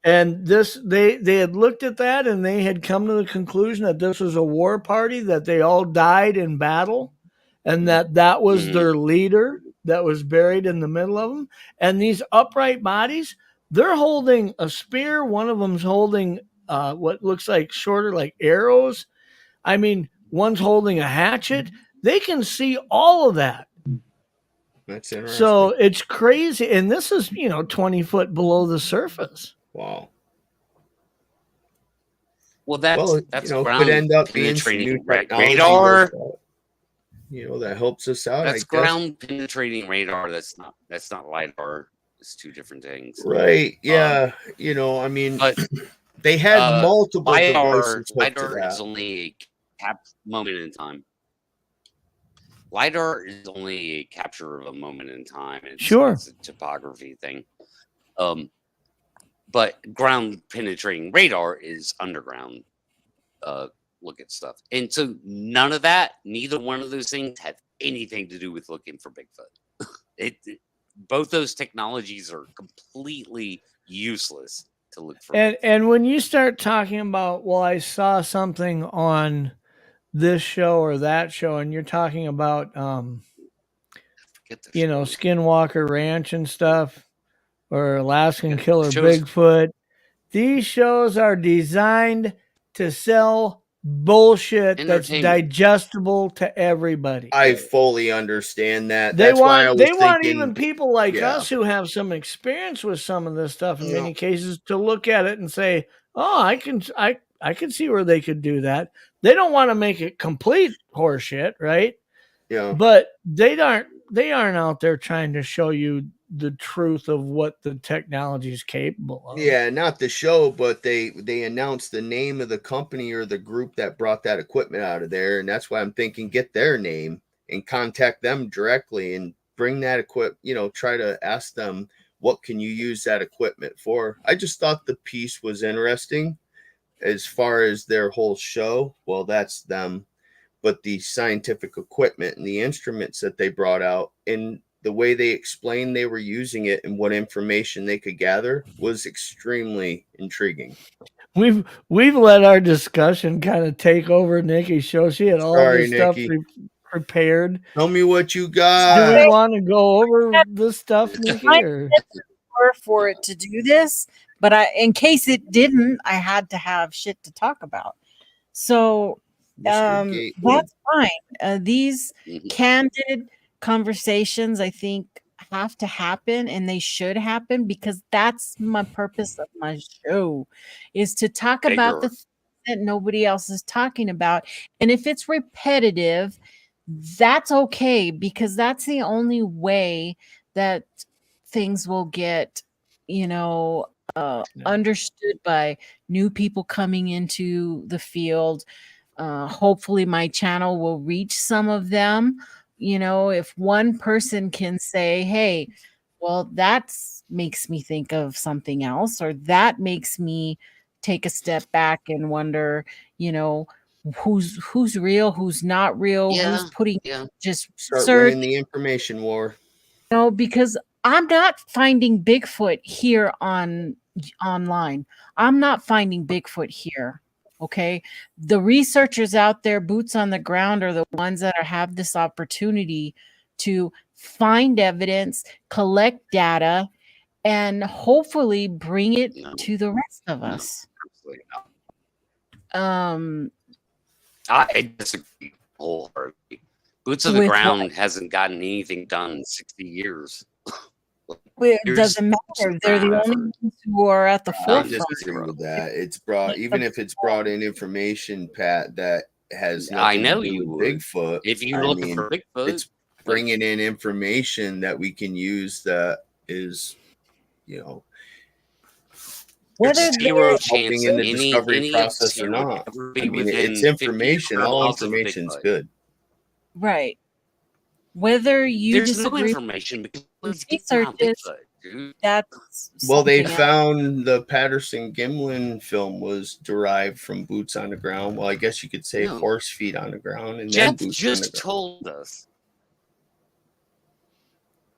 And they had looked at that and they had come to the conclusion that this was a war party, that they all died in battle, and that was their leader that was buried in the middle of them. And these upright bodies, they're holding a spear. One of them's holding what looks like shorter, like arrows. I mean, one's holding a hatchet. They can see all of that. That's interesting. So it's crazy. And this is, 20 foot below the surface. Wow. Well, that's ground could end up being penetrating radar. That helps us out. That's ground penetrating radar. That's not LiDAR. It's 2 different things. Right. Yeah. I mean, but they had multiple devices. LiDAR is only a moment in time. LiDAR is only a capture of a moment in time. It's a topography thing. But ground penetrating radar is underground. Look at stuff. And so neither one of those things have anything to do with looking for Bigfoot. Both those technologies are completely useless to look for. And when you start talking about, well, I saw something on this show or that show, and you're talking about, Skinwalker Ranch and stuff, or Alaskan Killer Bigfoot. These shows are designed to sell bullshit that's digestible to everybody. I fully understand that. They want even people like us who have some experience with some of this stuff in many cases to look at it and say, "Oh, I can see where they could do that." They don't want to make it complete horseshit, right? Yeah. But they aren't out there trying to show you the truth of what the technology is capable of. Yeah, not the show, but they announced the name of the company or the group that brought that equipment out of there, and that's why I'm thinking get their name and contact them directly and bring that equipment. Try to ask them, what can you use that equipment for? I just thought the piece was interesting as far as their whole show. Well, that's them, but the scientific equipment and the instruments that they brought out and the way they explained they were using it and what information they could gather was extremely intriguing. We've let our discussion kind of take over Nikki's show. She had all this stuff prepared. Tell me what you got. Do we want to go over this stuff, Nikki? For it to do this, but in case it didn't, I had to have shit to talk about. So that's fine. These candid conversations, I think, have to happen, and they should happen, because that's my purpose of my show, is to talk about the things that nobody else is talking about. And if it's repetitive, that's okay, because that's the only way that things will get, understood by new people coming into the field. Hopefully my channel will reach some of them. If one person can say, hey, well, that makes me think of something else, or that makes me take a step back and wonder, who's real, who's not real, who's putting just start winning the information war. Because I'm not finding Bigfoot here online. I'm not finding Bigfoot here. Okay. The researchers out there, boots on the ground, are the ones that have this opportunity to find evidence, collect data, and hopefully bring it to the rest of us. I disagree wholeheartedly. Boots on the ground hasn't gotten anything done in 60 years. It doesn't matter. They're the only ones who are at the forefront. I disagree with that. It's brought, even if it's brought in information, Pat, that has nothing to do with Bigfoot. If you're looking for Bigfoot, it's bringing in information that we can use that is, whether zero chance in the discovery process or not. I mean, it's information. All information is good. Right. Whether you there's no information because that's they found the Patterson Gimlin film was derived from boots on the ground. Well, I guess you could say horse feet on the ground. And Jeff just told us.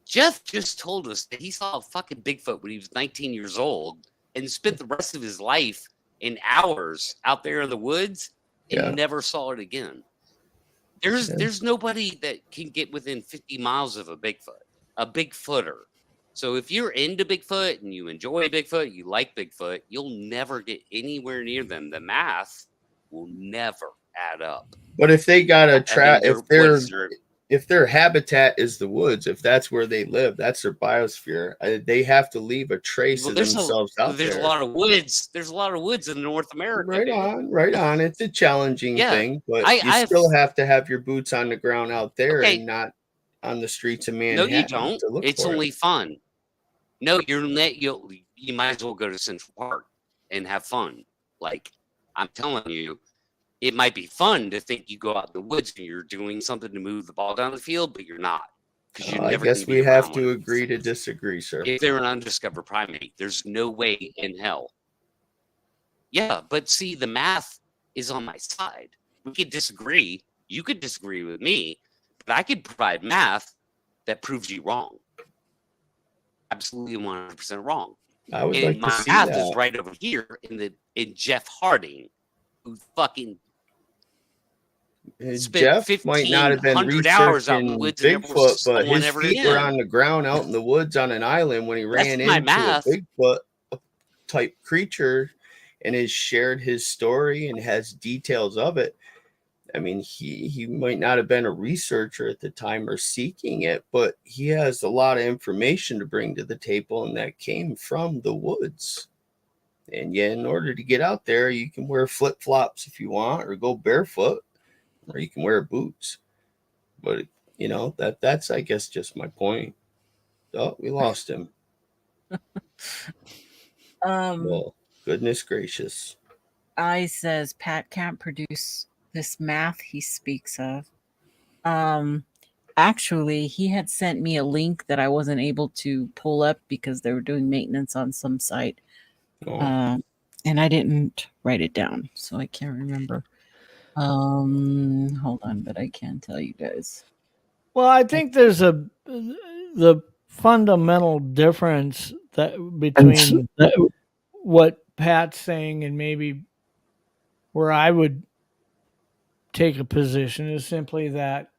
Jeff just told us that he saw a fucking Bigfoot when he was 19 years old and spent the rest of his life in hours out there in the woods and never saw it again. There's nobody that can get within 50 miles of a Bigfooter. So if you're into Bigfoot and you enjoy Bigfoot, you like Bigfoot, you'll never get anywhere near them. The math will never add up. But if they got a trap, if their habitat is the woods, if that's where they live, that's their biosphere, they have to leave a trace of themselves out there. There's a lot of woods. There's a lot of woods in North America. Right on. It's a challenging thing, but you still have to have your boots on the ground out there and not on the streets of Manhattan. No, you don't. It's only fun. No, you might as well go to Central Park and have fun. Like, I'm telling you, it might be fun to think you go out in the woods and you're doing something to move the ball down the field, but you're not. I guess we have to agree to disagree, sir. If they're an undiscovered primate, there's no way in hell. Yeah, but see, the math is on my side. We could disagree. You could disagree with me, but I could provide math that proves you wrong. Absolutely 100% wrong. I would like to see math that. Is right over here in Jeff Harding, who fucking Jeff might not have been researching Bigfoot, but his feet were on the ground out in the woods on an island when he ran into a Bigfoot type creature and has shared his story and has details of it. I mean, he might not have been a researcher at the time or seeking it, but he has a lot of information to bring to the table, and that came from the woods. And in order to get out there, you can wear flip-flops if you want, or go barefoot, or you can wear boots. But that's I guess just my point. Oh, we lost him. Well, goodness gracious. I says Pat can't produce this math he speaks of. Actually, he had sent me a link that I wasn't able to pull up because they were doing maintenance on some site. Oh. And I didn't write it down, so I can't remember. Hold on, but I can tell you guys. Well, I think there's the fundamental difference that between what Pat's saying and maybe where I would take a position is simply that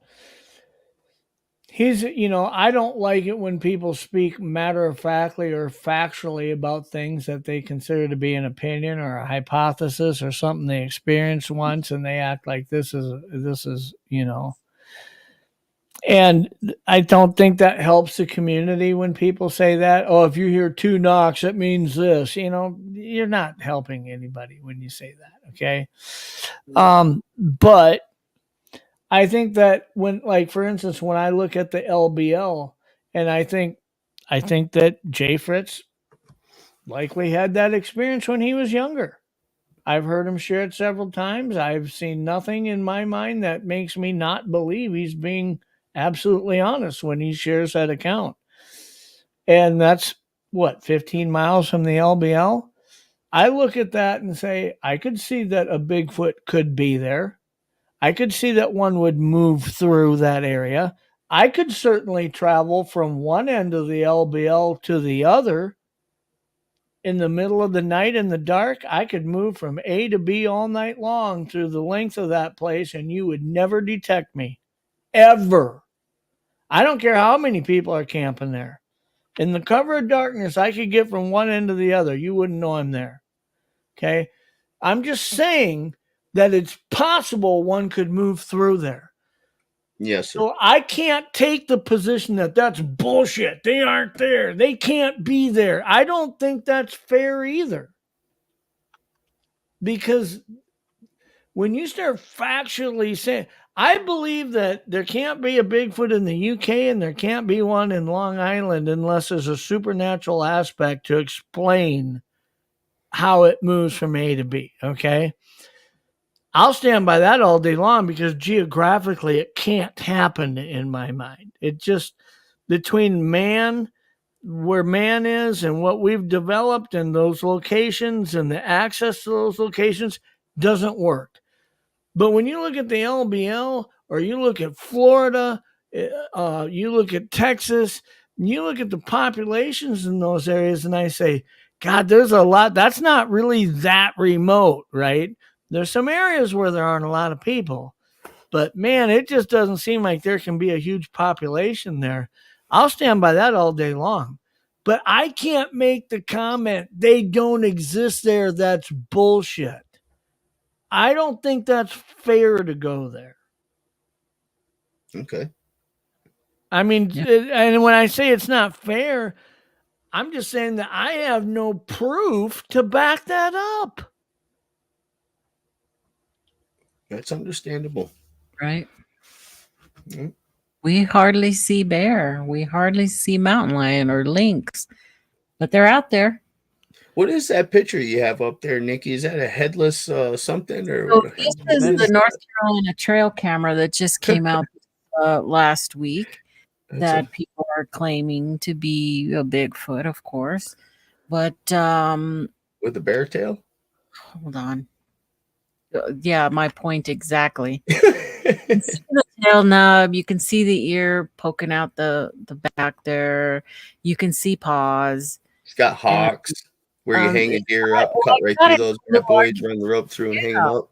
he's, I don't like it when people speak matter of factly or factually about things that they consider to be an opinion or a hypothesis or something they experienced once, and they act like this is. And I don't think that helps the community when people say that. Oh, if you hear 2 knocks, it means this. You're not helping anybody when you say that. Okay. But I think that when, like, for instance, when I look at the LBL, and I think that Jay Fritz likely had that experience when he was younger. I've heard him share it several times. I've seen nothing in my mind that makes me not believe he's being absolutely honest when he shares that account. And that's 15 miles from the LBL. I look at that and say, I could see that a Bigfoot could be there. I could see that one would move through that area. I could certainly travel from one end of the LBL to the other in the middle of the night in the dark. I could move from A to B all night long through the length of that place, and you would never detect me. Ever. I don't care how many people are camping there. In the cover of darkness, I could get from one end to the other. You wouldn't know I'm there. Okay? I'm just saying that it's possible one could move through there. Yes, sir. So I can't take the position that that's bullshit. They aren't there. They can't be there. I don't think that's fair either. Because when you start factually saying, I believe that there can't be a Bigfoot in the UK and there can't be one in Long Island unless there's a supernatural aspect to explain how it moves from A to B. Okay. I'll stand by that all day long because geographically it can't happen in my mind. It just, between man, where man is and what we've developed in those locations and the access to those locations doesn't work. But when you look at the LBL or you look at Florida, you look at Texas, you look at the populations in those areas, and I say, God, there's a lot. That's not really that remote, right? There's some areas where there aren't a lot of people, but man, it just doesn't seem like there can be a huge population there. I'll stand by that all day long, but I can't make the comment they don't exist there. That's bullshit. I don't think that's fair to go there. Okay. I mean, and when I say it's not fair, I'm just saying that I have no proof to back that up. That's understandable. Right. Mm-hmm. We hardly see bear. We hardly see mountain lion or lynx, but they're out there. What is that picture you have up there, Nikki? Is that a headless something? Or So this is the North Carolina trail camera that just came out last week that people are claiming to be a Bigfoot, of course. But with a bear tail? Hold on. Yeah, my point exactly. You can see the tail nub. You can see the ear poking out the back there. You can see paws. It's got hocks where you hang a deer up, cut right through those bad boys, run the rope through and hang them up.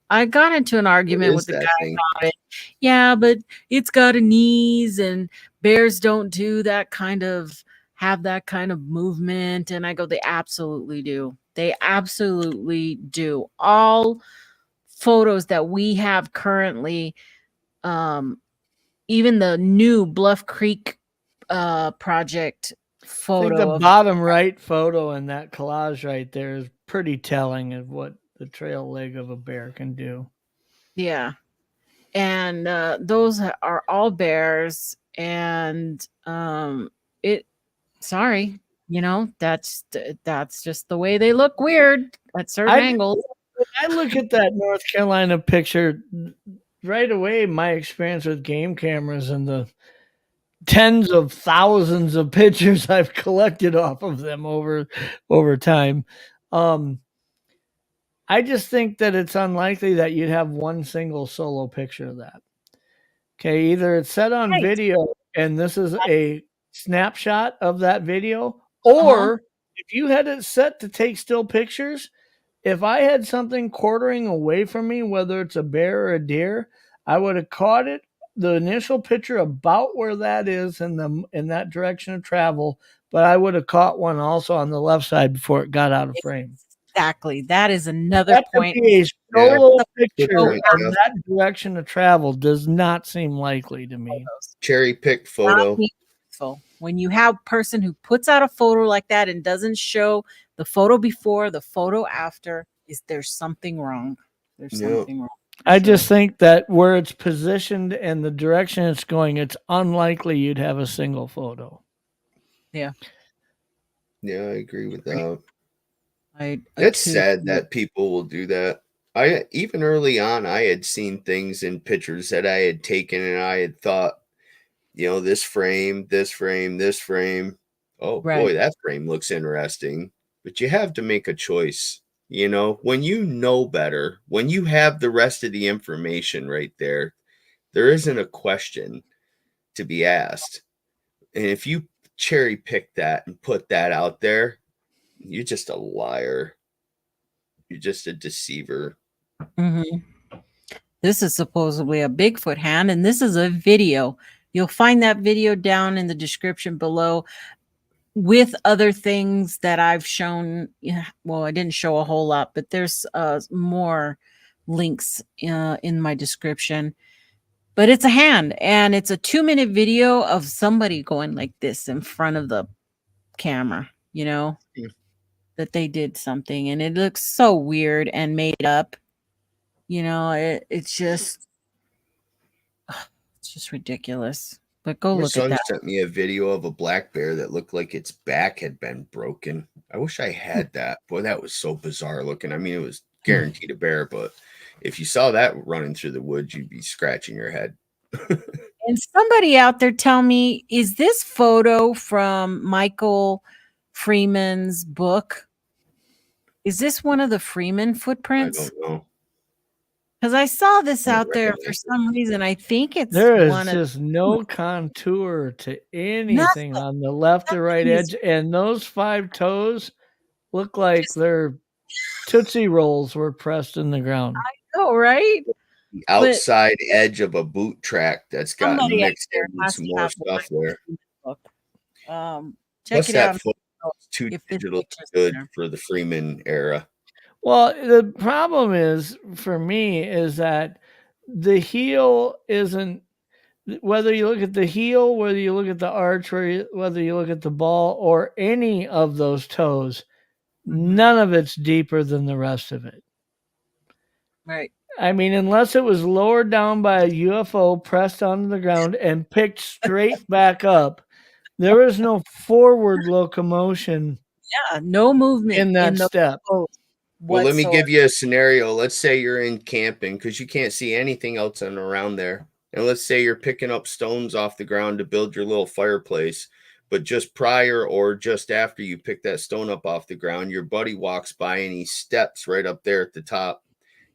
I got into an argument with the guy about it. Yeah, but it's got a knees and bears don't do that kind of, have that kind of movement. And I go, they absolutely do. They absolutely do. All photos that we have currently, even the new Bluff Creek project photo. I think the bottom right photo in that collage right there is pretty telling of what the trail leg of a bear can do. Yeah. And those are all bears. And sorry, that's just the way they look weird at certain angles. When I look at that North Carolina picture, right away, my experience with game cameras and the tens of thousands of pictures I've collected off of them over time. I just think that it's unlikely that you'd have one single solo picture of that. Okay, either it's set on Right. video and this is a snapshot of that video, or if you had it set to take still pictures, if I had something quartering away from me, whether it's a bear or a deer, I would have caught it, the initial picture about where that is in that direction of travel, but I would have caught one also on the left side before it got out of frame. Exactly. That is another point. A solo picture point, of that direction of travel does not seem likely to me. Cherry picked photo. So when you have a person who puts out a photo like that and doesn't show the photo before, the photo after, there's something wrong. There's something wrong. I just think that where it's positioned and the direction it's going, it's unlikely you'd have a single photo. Yeah. Yeah, I agree with that. It's sad that people will do that. Even early on, I had seen things in pictures that I had taken and I had thought, this frame. Oh, boy, that frame looks interesting. But you have to make a choice. When you know better, when you have the rest of the information right there, there isn't a question to be asked. And if you cherry pick that and put that out there, you're just a liar. You're just a deceiver. This is supposedly a Bigfoot hand, and this is a video. You'll find that video down in the description below with other things that I've shown. Well, I didn't show a whole lot, but there's more links in my description. But it's a hand, and it's a 2-minute video of somebody going like this in front of the camera, that they did something, and it looks so weird and made up. It's just ridiculous. But go look at that. Sent me a video of a black bear that looked like its back had been broken. I wish I had that. Boy, that was so bizarre looking. I mean, it was guaranteed a bear, but if you saw that running through the woods, you'd be scratching your head. And somebody out there tell me, is this photo from Michael Freeman's book? Is this one of the Freeman footprints? I don't know. Because I saw this out there for some reason. I think it's there is just no contour to anything on the left or right edge, and those 5 toes look like their Tootsie Rolls were pressed in the ground. I know, right? The outside edge of a boot track that's got mixed in with some more stuff there. Check it out. It's too digital, good for the Freeman era. Well, the problem is for me is that the heel isn't, whether you look at the heel, whether you look at the arch, whether you look at the ball or any of those toes, none of it's deeper than the rest of it. Right. I mean, unless it was lowered down by a UFO, pressed onto the ground and picked straight back up, there is no forward locomotion. Yeah, no movement in that step. Well, let me give you a scenario. Let's say you're in camping because you can't see anything else around there. And let's say you're picking up stones off the ground to build your little fireplace. But just prior or just after you pick that stone up off the ground, your buddy walks by and he steps right up there at the top.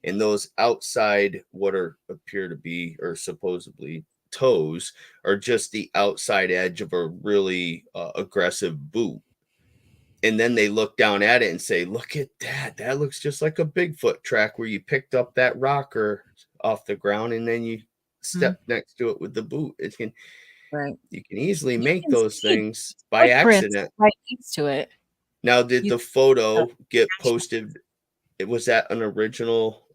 And those outside, what appear to be or supposedly toes, are just the outside edge of a really aggressive boot. And then they look down at it and say, look at that. That looks just like a Bigfoot track where you picked up that rocker off the ground and then you step next to it with the boot. You can easily make those things by accident. Right next to it. Now, did the photo get posted? Was that an original?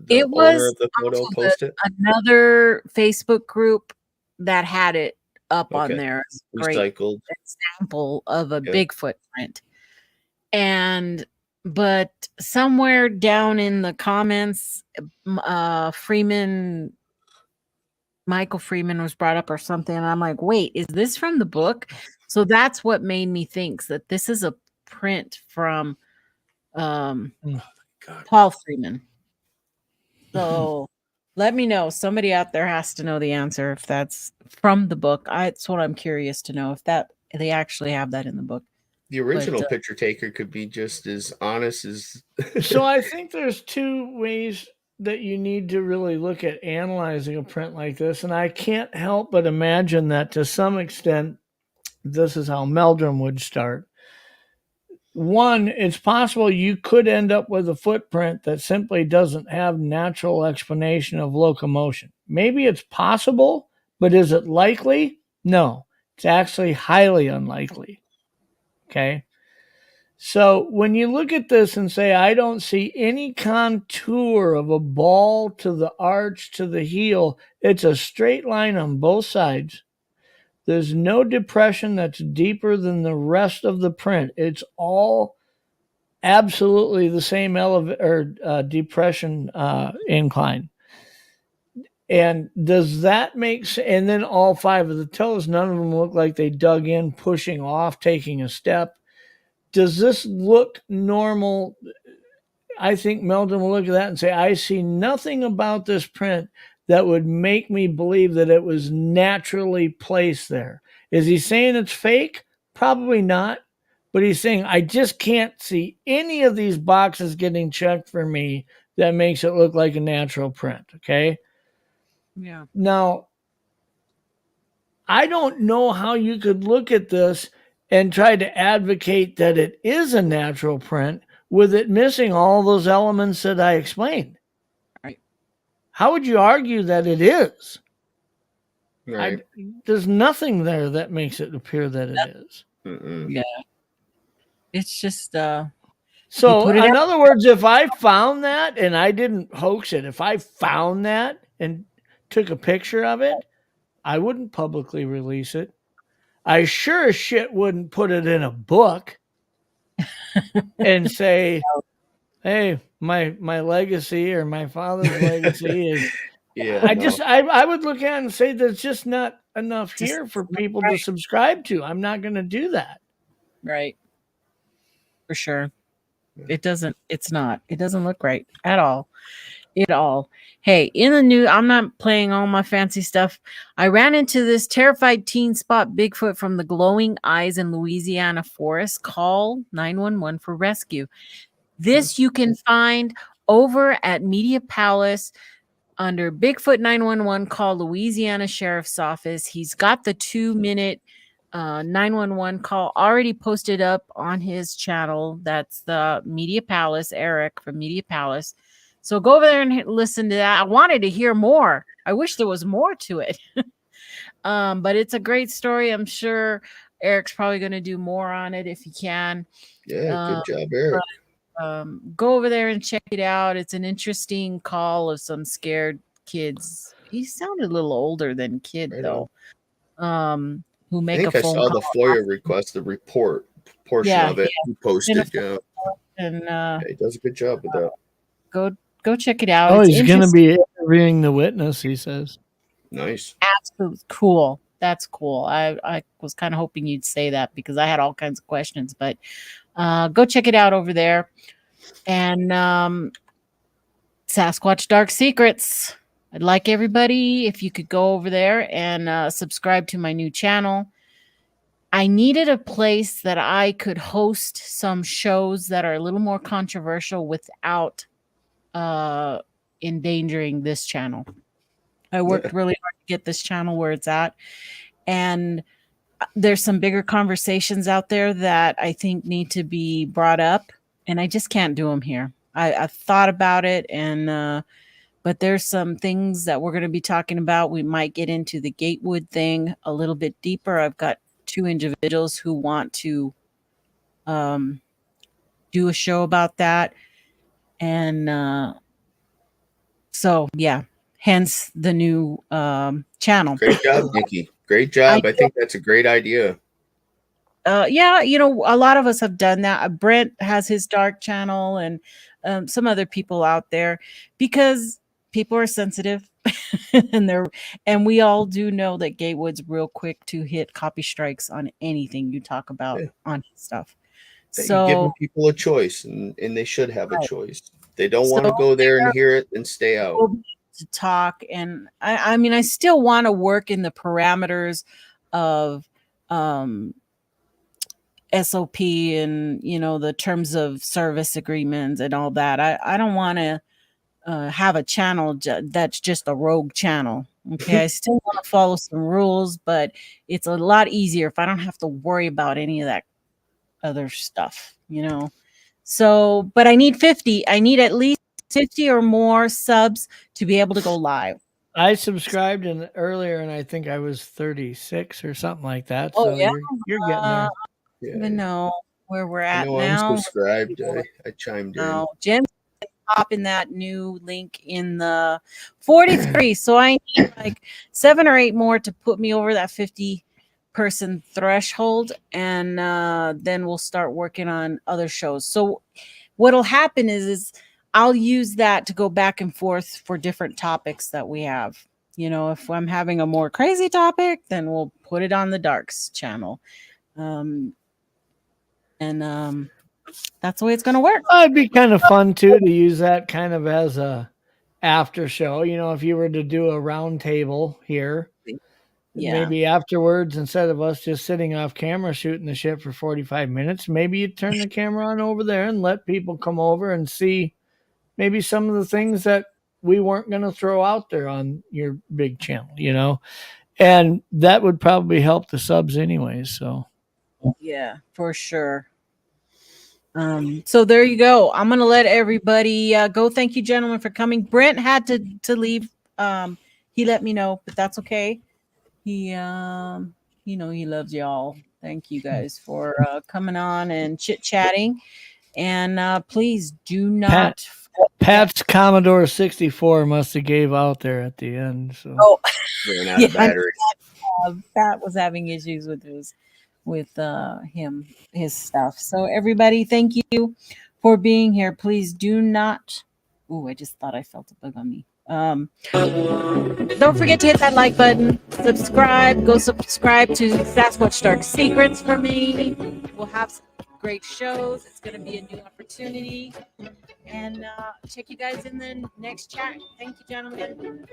It was owner of the photo posted another Facebook group that had it up on there. Recycled example of a Bigfoot print. But somewhere down in the comments, Michael Freeman was brought up or something. And I'm like, wait, is this from the book? So that's what made me think that this is a print from God. Paul Freeman. So let me know. Somebody out there has to know the answer if that's from the book. It's what I'm curious to know if they actually have that in the book. The original picture taker could be just as honest as. So I think there's two ways that you need to really look at analyzing a print like this. And I can't help but imagine that to some extent, this is how Meldrum would start. One, it's possible you could end up with a footprint that simply doesn't have natural explanation of locomotion. Maybe it's possible, but is it likely? No, it's actually highly unlikely. Okay. So when you look at this and say, I don't see any contour of a ball to the arch to the heel, it's a straight line on both sides. There's no depression that's deeper than the rest of the print. It's all absolutely the same depression incline. And does that make sense? And then all 5 of the toes, none of them look like they dug in, pushing off, taking a step. Does this look normal? I think Meldrum will look at that and say, I see nothing about this print that would make me believe that it was naturally placed there. Is he saying it's fake? Probably not. But he's saying, I just can't see any of these boxes getting checked for me that makes it look like a natural print. Okay. Yeah. Now, I don't know how you could look at this and try to advocate that it is a natural print with it missing all those elements that I explained. Right. How would you argue that it is? Right. There's nothing there that makes it appear that it is. Yeah. It's just so in other words, if I found that and I didn't hoax it, if I found that and took a picture of it, I wouldn't publicly release it. I sure as shit wouldn't put it in a book and say, hey, my legacy or my father's legacy is. Yeah, I would look at it and say there's just not enough here for people to subscribe to. I'm not going to do that. Right. For sure. It doesn't look right at all. Hey, in the news, I'm not playing all my fancy stuff. I ran into this terrified teen spot Bigfoot from the glowing eyes in Louisiana forest. Call 911 for rescue. This you can find over at Media Palace under Bigfoot 911. Call Louisiana Sheriff's Office. He's got the 2-minute 911 call already posted up on his channel. That's the Media Palace, Eric from Media Palace. So go over there and listen to that. I wanted to hear more. I wish there was more to it. But it's a great story. I'm sure Eric's probably going to do more on it if he can. Yeah, good job, Eric. Go over there and check it out. It's an interesting call of some scared kids. He sounded a little older than kid, though. Who make a phone call. I saw the FOIA request, the report portion of it. He posted, and he does a good job with that. Go check it out. Oh, he's going to be interviewing the witness, he says. Nice. Absolutely cool. That's cool. I was kind of hoping you'd say that because I had all kinds of questions, but go check it out over there. And Sasquatch Dark Secrets. I'd like everybody, if you could go over there and subscribe to my new channel. I needed a place that I could host some shows that are a little more controversial without endangering this channel. I worked really hard to get this channel where it's at. And there's some bigger conversations out there that I think need to be brought up. And I just can't do them here. I've thought about it, and but there's some things that we're going to be talking about. We might get into the Gatewood thing a little bit deeper. I've got 2 individuals who want to do a show about that. And so, yeah, hence the new channel. Great job, Nikki. Great job. I think that's a great idea. Yeah, a lot of us have done that. Brent has his dark channel and some other people out there, because people are sensitive, and we all do know that Gatewood's real quick to hit copy strikes on anything you talk about on his stuff. That you're giving So people a choice, and they should have a Right. choice. They don't So want to go there and hear it and stay out. we'll be able to talk, and I mean, I still want to work in the parameters of SOP and the terms of service agreements and all that. I don't want to have a channel that's just a rogue channel. Okay, I still want to follow some rules, but it's a lot easier if I don't have to worry about any of that other stuff. So, but I need 50. I need at least 50 or more subs to be able to go live. I subscribed earlier, and I think I was 36 or something like that. Oh, So yeah? you're getting there. I don't even know where we're I at know now. I'm subscribed. I chimed in. No, Jim's popping that new link in the 43. So I need like 7 or 8 more to put me over that 50 person threshold, and then we'll start working on other shows. So what'll happen is I'll use that to go back and forth for different topics that we have. If I'm having a more crazy topic, then we'll put it on the Darks channel. That's the way it's going to work. It'd be kind of fun too to use that kind of as a after show. If you were to do a round table here, maybe afterwards, instead of us just sitting off camera shooting the shit for 45 minutes, maybe you turn the camera on over there and let people come over and see maybe some of the things that we weren't going to throw out there on your big channel, and that would probably help the subs anyways. So yeah, for sure. So there you go. I'm gonna let everybody go. Thank you, gentlemen, for coming. Brent had to leave. He let me know, but that's okay. He he loves y'all. Thank you guys for coming on and chit-chatting. And please do not Pat's Commodore 64 must have gave out there at the end. So Ran out of battery. Pat was having issues with his stuff. So everybody, thank you for being here. Please do not. Oh, I just thought I felt a bug on me. Don't forget to hit that like button, subscribe, go subscribe to Sasquatch Dark Secrets for me. We'll have some great shows. It's going to be a new opportunity. And check you guys in the next chat. Thank you, gentlemen.